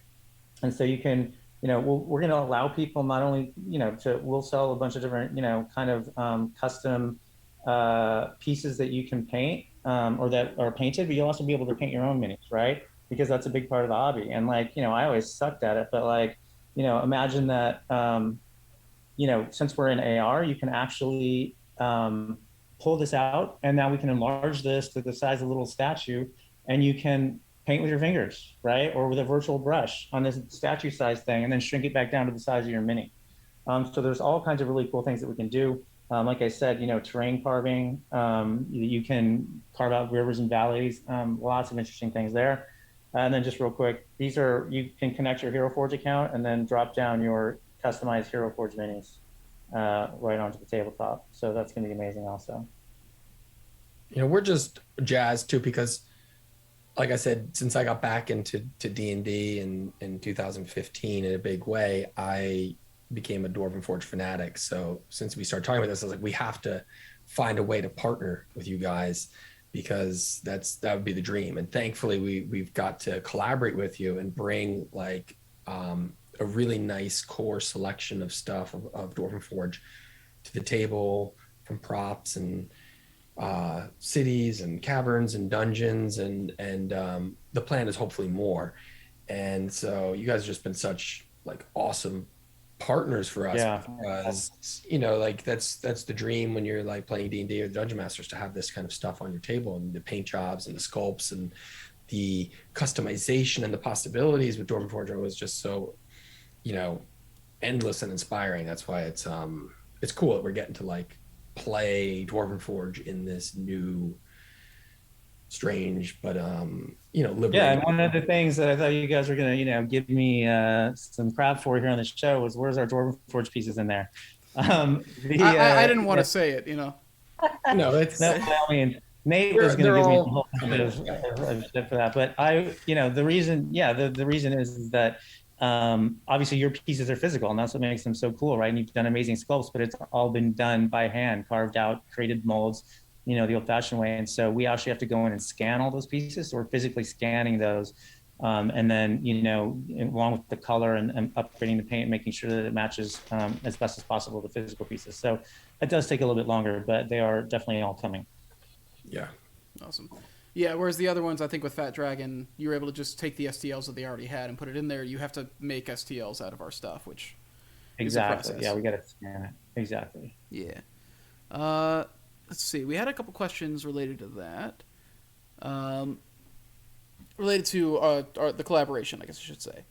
[SPEAKER 4] And so you can. We're going to allow people not only, we'll sell a bunch of different, kind of custom pieces that you can paint or that are painted, but you'll also be able to paint your own minis, right? Because that's a big part of the hobby. And I always sucked at it, but imagine that, since we're in AR, you can actually pull this out and now we can enlarge this to the size of a little statue and you can paint with your fingers, right? Or with a virtual brush on this statue size thing and then shrink it back down to the size of your mini. So there's all kinds of really cool things that we can do. Like I said, terrain carving, you can carve out rivers and valleys, lots of interesting things there. And then just real quick, you can connect your Hero Forge account and then drop down your customized Hero Forge minis right onto the tabletop. So that's gonna be amazing also.
[SPEAKER 3] We're just jazzed too, because like I said, since I got back into D&D in 2015 in a big way, I became a Dwarven Forge fanatic. So since we started talking about this, I was like, we have to find a way to partner with you guys because that would be the dream. And thankfully, we've got to collaborate with you and bring a really nice core selection of stuff of Dwarven Forge to the table, from props and cities and caverns and dungeons and the plan is hopefully more. And so you guys have just been such awesome partners for us.
[SPEAKER 4] Yeah.
[SPEAKER 3] Because that's the dream when you're playing D&D or Dungeon Masters, to have this kind of stuff on your table, and the paint jobs and the sculpts and the customization and the possibilities with Dwarven Forge was just so endless and inspiring. That's why it's cool that we're getting to play Dwarven Forge in this new, strange, but liberating.
[SPEAKER 4] Yeah, and one of the things that I thought you guys were gonna, give me some crap for here on the show was, where's our Dwarven Forge pieces in there?
[SPEAKER 1] I didn't want to say it,
[SPEAKER 3] No, it's.
[SPEAKER 4] No, I mean, Nate was going to give me a whole bit of shit for that, but the reason, the reason is that. Obviously your pieces are physical and that's what makes them so cool, right? And you've done amazing sculpts, but it's all been done by hand, carved out, created molds, the old fashioned way. And so we actually have to go in and scan all those pieces. So we're physically scanning those. And then, along with the color and upgrading the paint, making sure that it matches as best as possible the physical pieces. So it does take a little bit longer, but they are definitely all coming.
[SPEAKER 3] Yeah.
[SPEAKER 1] Awesome. Yeah, whereas the other ones, I think with Fat Dragon, you were able to just take the STLs that they already had and put it in there. You have to make STLs out of our stuff, which
[SPEAKER 4] exactly.
[SPEAKER 1] is a process.
[SPEAKER 4] Yeah, we got to scan it. Exactly.
[SPEAKER 1] Yeah. Let's see. We had a couple questions related to that. Related to the collaboration, I guess I should say.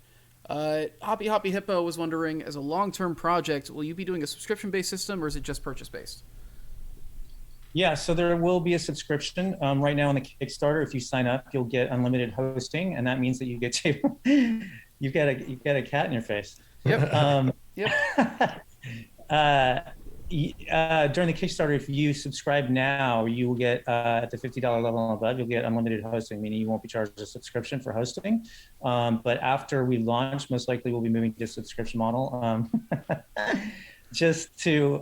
[SPEAKER 1] Hoppy Hippo was wondering, as a long-term project, will you be doing a subscription-based system or is it just purchase-based?
[SPEAKER 4] Yeah, so there will be a subscription. Right now on the Kickstarter, if you sign up, you'll get unlimited hosting, and that means that you get to you've got a cat in your face.
[SPEAKER 1] Yep. Yep.
[SPEAKER 4] During the Kickstarter, if you subscribe now, you will get at the $50 level and above, you'll get unlimited hosting, meaning you won't be charged a subscription for hosting. But after we launch, most likely we'll be moving to a subscription model. Just to,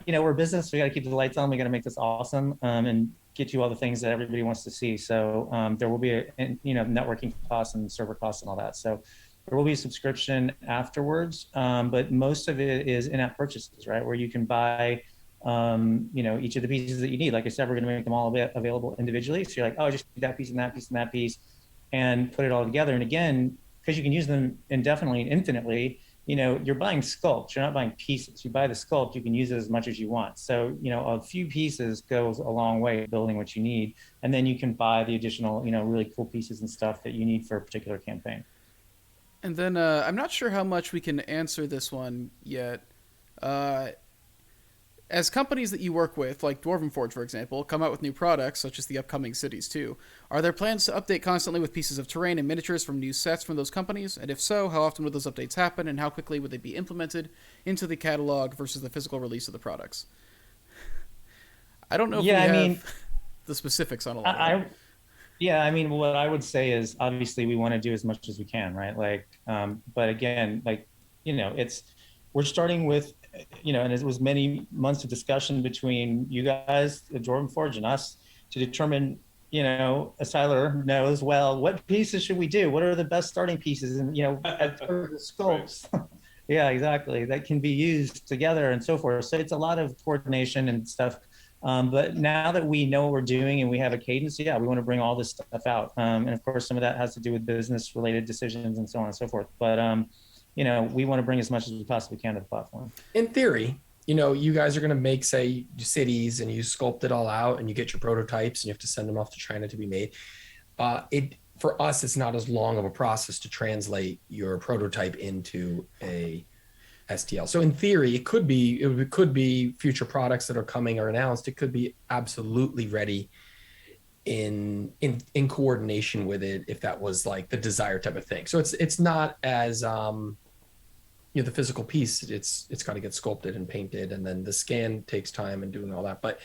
[SPEAKER 4] we're a business, we got to keep the lights on, we got to make this awesome, and get you all the things that everybody wants to see. So there will be networking costs and server costs and all that. So there will be a subscription afterwards, but most of it is in-app purchases, right? Where you can buy, each of the pieces that you need. Like I said, we're going to make them all available individually. So you're like, oh, I just need that piece and that piece and that piece, and put it all together. And again, because you can use them indefinitely and infinitely, you're buying sculpts. You're not buying pieces. You buy the sculpt, you can use it as much as you want. So, a few pieces goes a long way building what you need, and then you can buy the additional, really cool pieces and stuff that you need for a particular campaign.
[SPEAKER 1] And then I'm not sure how much we can answer this one yet. As companies that you work with, like Dwarven Forge, for example, come out with new products, such as the upcoming cities too, are there plans to update constantly with pieces of terrain and miniatures from new sets from those companies? And if so, how often would those updates happen, and how quickly would they be implemented into the catalog versus the physical release of the products? I don't know if we have the specifics on a lot of that.
[SPEAKER 4] Yeah, what I would say is obviously we want to do as much as we can, right? But again, we're starting with, and it was many months of discussion between you guys, the Dwarven Forge, and us to determine, as Tyler knows well, what pieces should we do? What are the best starting pieces? And, the sculpts. Yeah, exactly. That can be used together and so forth. So it's a lot of coordination and stuff. But now that we know what we're doing and we have a cadence, we want to bring all this stuff out. And of course, some of that has to do with business related decisions and so on and so forth. But, we want to bring as much as we possibly can to the platform.
[SPEAKER 3] In theory, you guys are going to make, say, cities, and you sculpt it all out and you get your prototypes and you have to send them off to China to be made. For us, it's not as long of a process to translate your prototype into a STL. So in theory, it could be future products that are coming or announced. It could be absolutely ready in coordination with it, if that was like the desired type of thing. So it's not as the physical piece. It's got to get sculpted and painted, and then the scan takes time and doing all that. But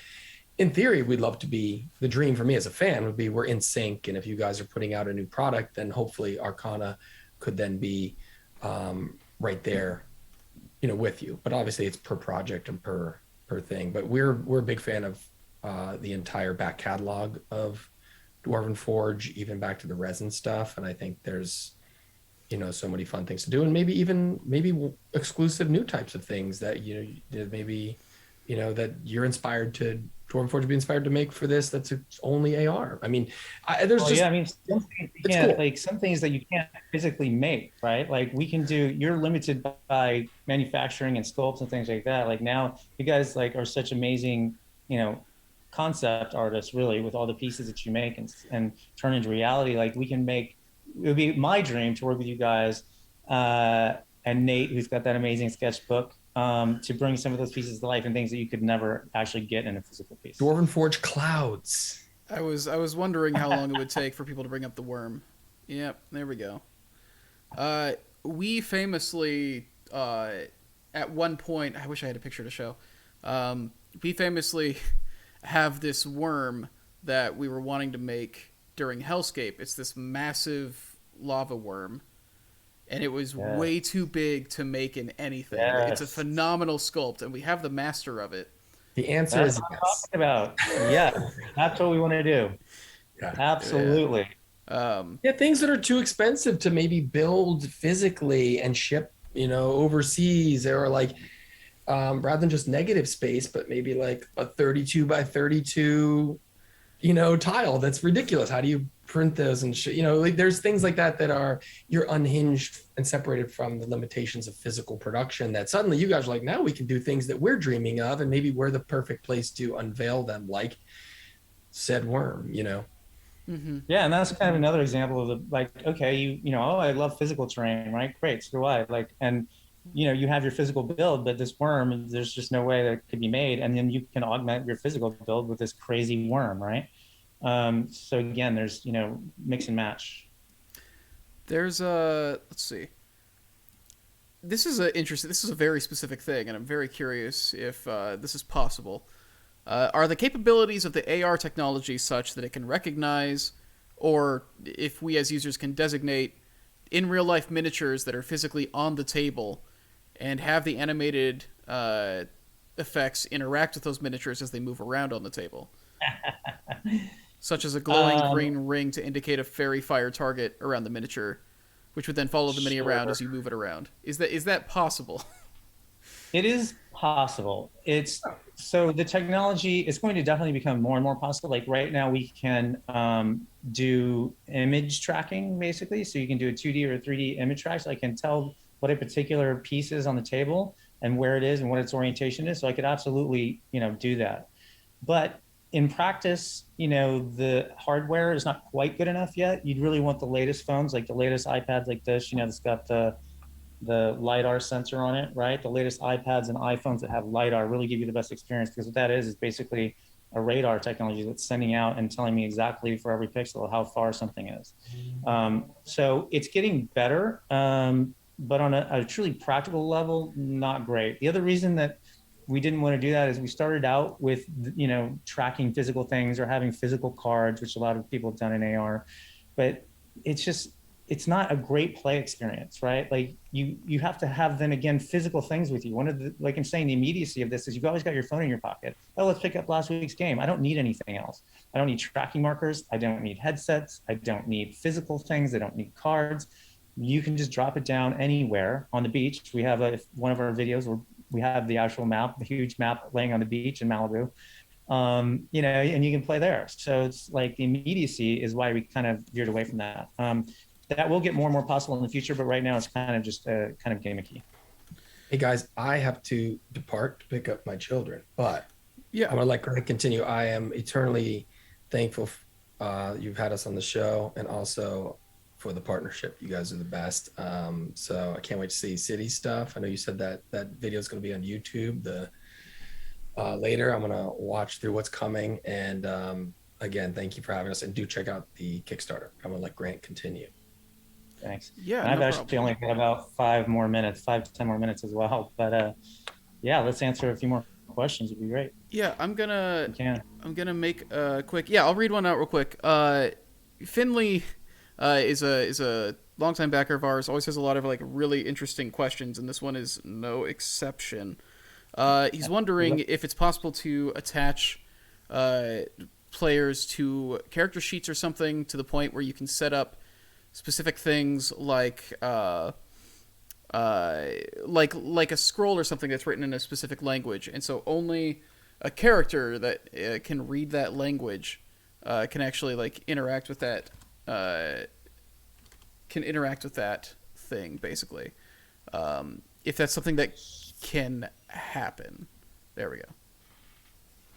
[SPEAKER 3] in theory, we'd love to be, the dream for me as a fan would be we're in sync, and if you guys are putting out a new product, then hopefully Arcana could then be right there, with you. But obviously it's per project and per thing. But we're a big fan of the entire back catalog of Dwarven Forge, even back to the resin stuff. And I think there's, so many fun things to do, and maybe exclusive new types of things that, that you're inspired to, Dwarven Forge be inspired to make for this. That's only AR. some things you can't, cool.
[SPEAKER 4] Some things that you can't physically make, right? Like we can do, you're limited by manufacturing and sculpts and things like that. Like now you guys are such amazing, concept artists, really, with all the pieces that you make and turn into reality. Like we can make, it would be my dream to work with you guys and Nate, who's got that amazing sketchbook, to bring some of those pieces to life and things that you could never actually get in a physical piece.
[SPEAKER 3] Dwarven Forge clouds.
[SPEAKER 1] I was wondering how long it would take for people to bring up the worm. Yep, there we go. We famously, at one point, I wish I had a picture to show. We famously have this worm that we were wanting to make during Hellscape. It's this massive lava worm, and it was way too big to make in anything. It's a phenomenal sculpt, and we have the master of it.
[SPEAKER 3] The answer is yes.
[SPEAKER 4] Talking about. Yeah, that's what we want to do. Yeah. Absolutely.
[SPEAKER 3] Things that are too expensive to maybe build physically and ship, overseas, or rather than just negative space, but maybe like a 32 by 32, tile. That's ridiculous. How do you print those and there's things like that are, you're unhinged and separated from the limitations of physical production, that suddenly you guys are like, now we can do things that we're dreaming of, and maybe we're the perfect place to unveil them, like said worm,
[SPEAKER 4] Mm-hmm. Yeah, and that's kind of another example of okay, I love physical terrain, right? Great, so do I. You have your physical build, but this worm, there's just no way that it could be made, and then you can augment your physical build with this crazy worm, right? So again, there's mix and match.
[SPEAKER 1] There's let's see. this is a interesting. This is a very specific thing, and I'm very curious if this is possible. Are the capabilities of the AR technology such that it can recognize, or if we as users can designate in real life miniatures that are physically on the table, and have the animated effects interact with those miniatures as they move around on the table, such as a glowing green ring to indicate a fairy fire target around the miniature, which would then follow the mini around as you move it around. Is that possible?
[SPEAKER 4] It is possible. It's so the technology is going to definitely become more and more possible. Like right now, we can do image tracking basically. So you can do a 2D or a 3D image track. So I can tell what a particular piece is on the table and where it is and what its orientation is. So I could absolutely, do that. But in practice, the hardware is not quite good enough yet. You'd really want the latest phones, like the latest iPads like this, that's got the LiDAR sensor on it, right? The latest iPads and iPhones that have LiDAR really give you the best experience, because what that is basically a radar technology that's sending out and telling me exactly for every pixel how far something is. So it's getting better, but on a truly practical level, not great. The other reason that we didn't want to do that is we started out with, tracking physical things or having physical cards, which a lot of people have done in AR, but it's not a great play experience, right? Like you have to have, then again, physical things with you. One of the, like I'm saying, the immediacy of this is you've always got your phone in your pocket. Oh, let's pick up last week's game. I don't need anything else. I don't need tracking markers. I don't need headsets. I don't need physical things. I don't need cards. You can just drop it down anywhere on the beach. We have one of our videos where we have the actual map, the huge map laying on the beach in Malibu. And you can play there. So it's like the immediacy is why we kind of veered away from that. That will get more and more possible in the future, but right now it's kind of just kind of gimmicky.
[SPEAKER 3] Hey guys, I have to depart to pick up my children, but yeah, I'm gonna let Greg continue. I am eternally thankful you've had us on the show, and also for the partnership. You guys are the best. So I can't wait to see City stuff. I know you said that video is going to be on YouTube. Later, I'm going to watch through what's coming. And again, thank you for having us. And do check out the Kickstarter. I'm going to let Grant continue.
[SPEAKER 4] Thanks.
[SPEAKER 1] Yeah,
[SPEAKER 4] and I've actually only got about 5 to 10 more minutes as well. But yeah, let's answer a few more questions. It'd be great.
[SPEAKER 1] Yeah, I'm gonna make a quick. Yeah, I'll read one out real quick. Finley is a longtime backer of ours. Always has a lot of really interesting questions, and this one is no exception. He's wondering if it's possible to attach players to character sheets or something to the point where you can set up specific things like a scroll or something that's written in a specific language, and so only a character that can read that language can actually interact with that. Can interact with that thing, basically. If that's something that can happen. There we go.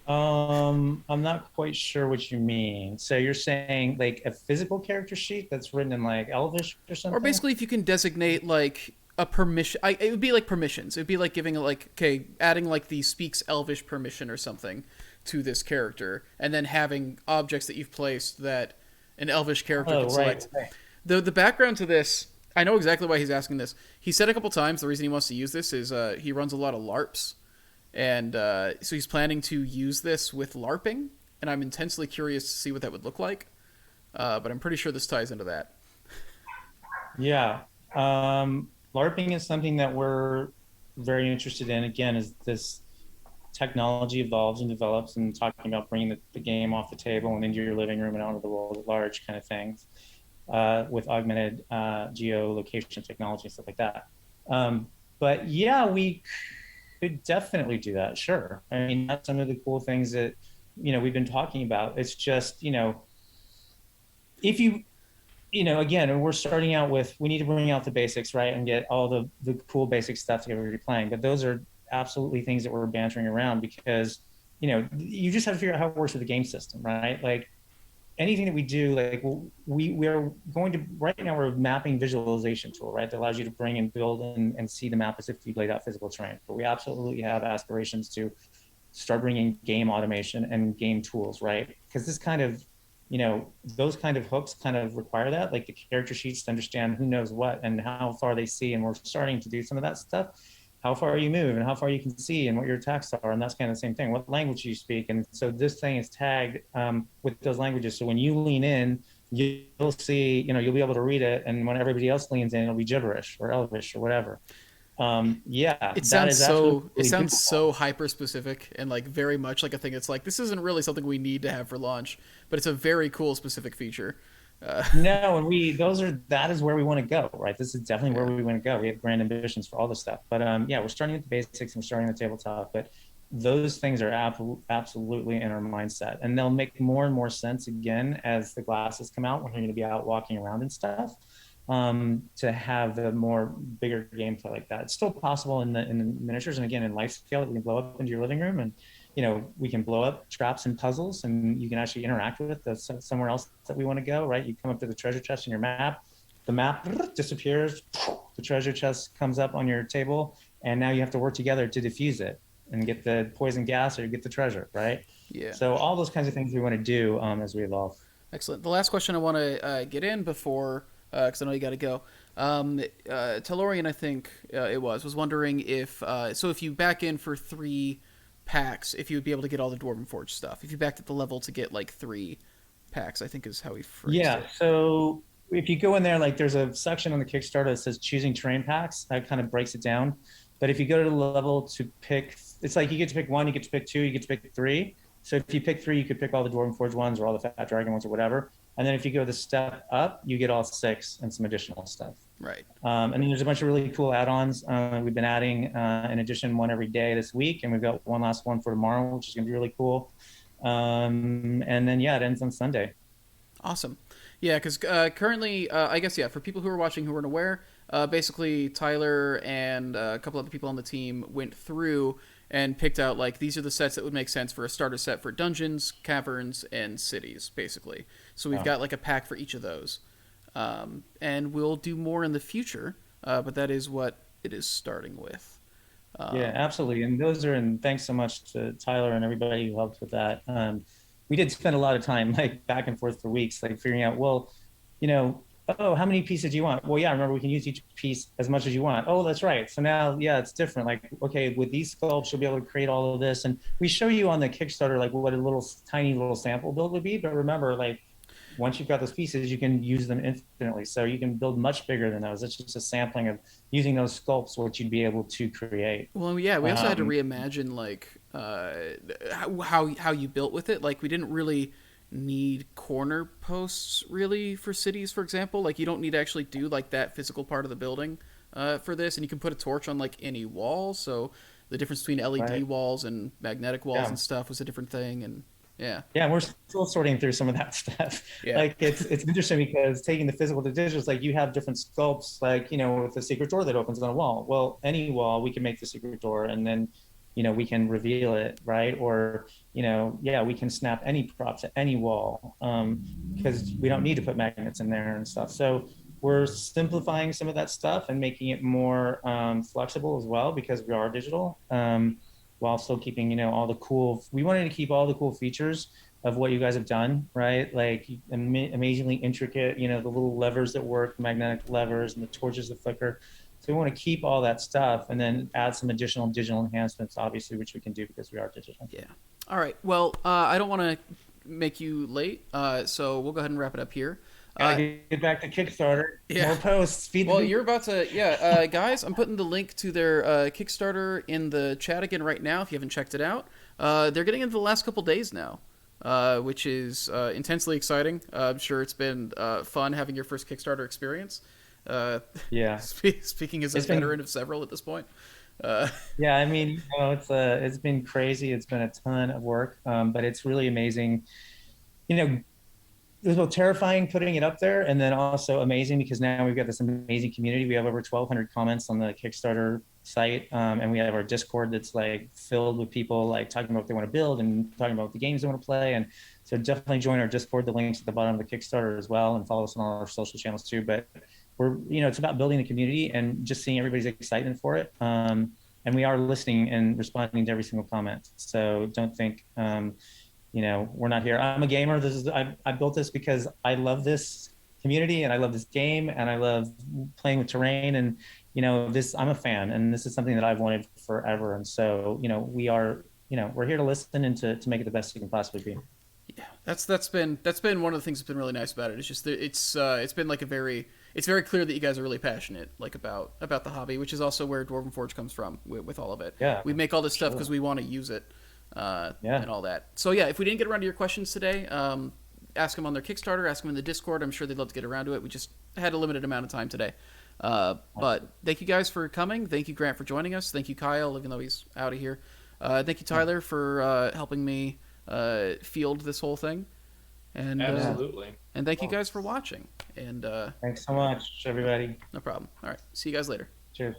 [SPEAKER 4] I'm not quite sure what you mean. So you're saying a physical character sheet that's written in Elvish or something?
[SPEAKER 1] Or basically if you can designate a permission. It would be like permissions. It would be like giving adding the speaks Elvish permission or something to this character, and then having objects that you've placed that an Elvish character can select. Right. The background to this, I know exactly why he's asking this. He said a couple times the reason he wants to use this is he runs a lot of LARPs, and so he's planning to use this with LARPing, and I'm intensely curious to see what that would look like, but I'm pretty sure this ties into that.
[SPEAKER 4] Yeah. LARPing is something that we're very interested in, again, as this technology evolves and develops, and talking about bringing the game off the table and into your living room and out into the world at large kind of things, with augmented geolocation technology and stuff like that. But yeah, we could definitely do that, sure. I mean, that's some of the cool things that, we've been talking about. It's just, if you, again, we're starting out with, we need to bring out the basics, right? And get all the cool basic stuff to everybody playing. But those are absolutely things that we're bantering around, because you just have to figure out how it works with the game system, right? Anything that we do, we are going to, right now we're a mapping visualization tool, right, that allows you to bring and build and see the map as if you laid out physical terrain. But we absolutely have aspirations to start bringing game automation and game tools, right? Because this kind of those kind of hooks kind of require that, like the character sheets to understand who knows what and how far they see. And we're starting to do some of that stuff. How far you move and how far you can see and what your attacks are. And that's kind of the same thing. What language you speak. And so this thing is tagged with those languages. So when you lean in, you'll see, you'll be able to read it. And when everybody else leans in, it'll be gibberish or Elvish or whatever.
[SPEAKER 1] It sounds so hyper specific and like very much like a thing. It's like, this isn't really something we need to have for launch, but it's a very cool specific feature.
[SPEAKER 4] No, and that is where we want to go, right? This is definitely where we want to go. We have grand ambitions for all this stuff, but we're starting with the basics and we're starting with tabletop, but those things are absolutely in our mindset, and they'll make more and more sense again as the glasses come out when you're going to be out walking around and stuff. To have the more bigger gameplay like that. It's still possible in the miniatures, and again in life scale, that we can blow up into your living room, and we can blow up traps and puzzles, and you can actually interact with it somewhere else that we want to go. Right, you come up to the treasure chest in your map, the map disappears, the treasure chest comes up on your table, and now you have to work together to defuse it and get the poison gas or get the treasure. Right.
[SPEAKER 1] Yeah.
[SPEAKER 4] So all those kinds of things we want to do as we evolve.
[SPEAKER 1] Excellent. The last question I want to get in before. Because I know you got to go. Telorian, I think it was wondering if if you back in for 3 packs, if you would be able to get all the Dwarven Forge stuff. If you backed at the level to get like 3 packs, I think is how he phrased it.
[SPEAKER 4] So if you go in there, like there's a section on the Kickstarter that says choosing terrain packs. That kind of breaks it down. But if you go to the level to pick, it's like you get to pick 1, you get to pick 2, you get to pick 3. So if you pick 3, you could pick all the Dwarven Forge ones or all the Fat Dragon ones or whatever. And then if you go the step up, you get all 6 and some additional stuff.
[SPEAKER 1] Right.
[SPEAKER 4] And then there's a bunch of really cool add-ons. We've been adding an addition one every day this week, and we've got one last one for tomorrow, which is going to be really cool. And then, it ends on Sunday.
[SPEAKER 1] Awesome. Yeah, because currently, I guess, for people who are watching who aren't aware, basically Tyler and a couple other people on the team went through and picked out, like, these are the sets that would make sense for a starter set for dungeons, caverns, and cities, basically. So we've got, like, a pack for each of those. And we'll do more in the future, but that is what it is starting with.
[SPEAKER 4] Yeah, absolutely. And thanks so much to Tyler and everybody who helped with that. We did spend a lot of time, like, back and forth for weeks, like, figuring out, how many pieces do you want? Well, remember, we can use each piece as much as you want. Oh, that's right. So now, it's different. Like, okay, with these sculpts, you'll be able to create all of this. And we show you on the Kickstarter, like, what a tiny little sample build would be. But remember, like, once you've got those pieces, you can use them infinitely. So you can build much bigger than those. It's just a sampling of using those sculpts, what you'd be able to create.
[SPEAKER 1] Well, we also had to reimagine, like, how you built with it. Like, we didn't really need corner posts really for cities, for example. Like, you don't need to actually do like that physical part of the building for this, and you can put a torch on like any wall. So the difference between LED walls and magnetic walls and stuff was a different thing. And
[SPEAKER 4] we're still sorting through some of that stuff. Like, it's interesting because taking the physical to digital is like you have different sculpts, like, with a secret door that opens on a wall. Well, any wall we can make the secret door, and then we can reveal it, right? Or, we can snap any prop to any wall because we don't need to put magnets in there and stuff. So we're simplifying some of that stuff and making it more flexible as well, because we are digital, while still keeping, we wanted to keep all the cool features of what you guys have done, right? Like amazingly intricate, the little levers that work, magnetic levers, and the torches that flicker. So we want to keep all that stuff and then add some additional digital enhancements, obviously, which we can do because we are digital.
[SPEAKER 1] Yeah. All right. Well, I don't want to make you late, so we'll go ahead and wrap it up here.
[SPEAKER 4] Get back to Kickstarter. More posts.
[SPEAKER 1] You're about to. Guys, I'm putting the link to their Kickstarter in the chat again right now if you haven't checked it out. They're getting into the last couple days now, which is intensely exciting. I'm sure it's been fun having your first Kickstarter experience. Speaking as a veteran of several at this point.
[SPEAKER 4] It's been crazy. It's been a ton of work, but it's really amazing. It was both terrifying putting it up there, and then also amazing because now we've got this amazing community. We have over 1,200 comments on the Kickstarter site, and we have our Discord that's like filled with people like talking about what they want to build and talking about the games they want to play. And so definitely join our Discord. The link's at the bottom of the Kickstarter as well, and follow us on all our social channels too. But we're, it's about building the community and just seeing everybody's excitement for it. And we are listening and responding to every single comment. So don't think, we're not here. I'm a gamer. I built this because I love this community and I love this game and I love playing with terrain, and I'm a fan, and this is something that I've wanted forever. And so we're here to listen and to make it the best it can possibly be.
[SPEAKER 1] Yeah, that's been one of the things that's been really nice about it. It's just that it's been like it's very clear that you guys are really passionate about the hobby, which is also where Dwarven Forge comes from with all of it.
[SPEAKER 4] Yeah,
[SPEAKER 1] we make all this stuff because we want to use it, and all that. So yeah, if we didn't get around to your questions today, ask them on their Kickstarter, ask them in the Discord. I'm sure they'd love to get around to it. We just had a limited amount of time today. But thank you guys for coming. Thank you, Grant, for joining us. Thank you, Kyle, even though he's out of here. Thank you, Tyler, for helping me field this whole thing. And
[SPEAKER 2] absolutely.
[SPEAKER 1] And thank you guys for watching. And
[SPEAKER 4] thanks so much, everybody.
[SPEAKER 1] No problem. All right. See you guys later.
[SPEAKER 4] Cheers.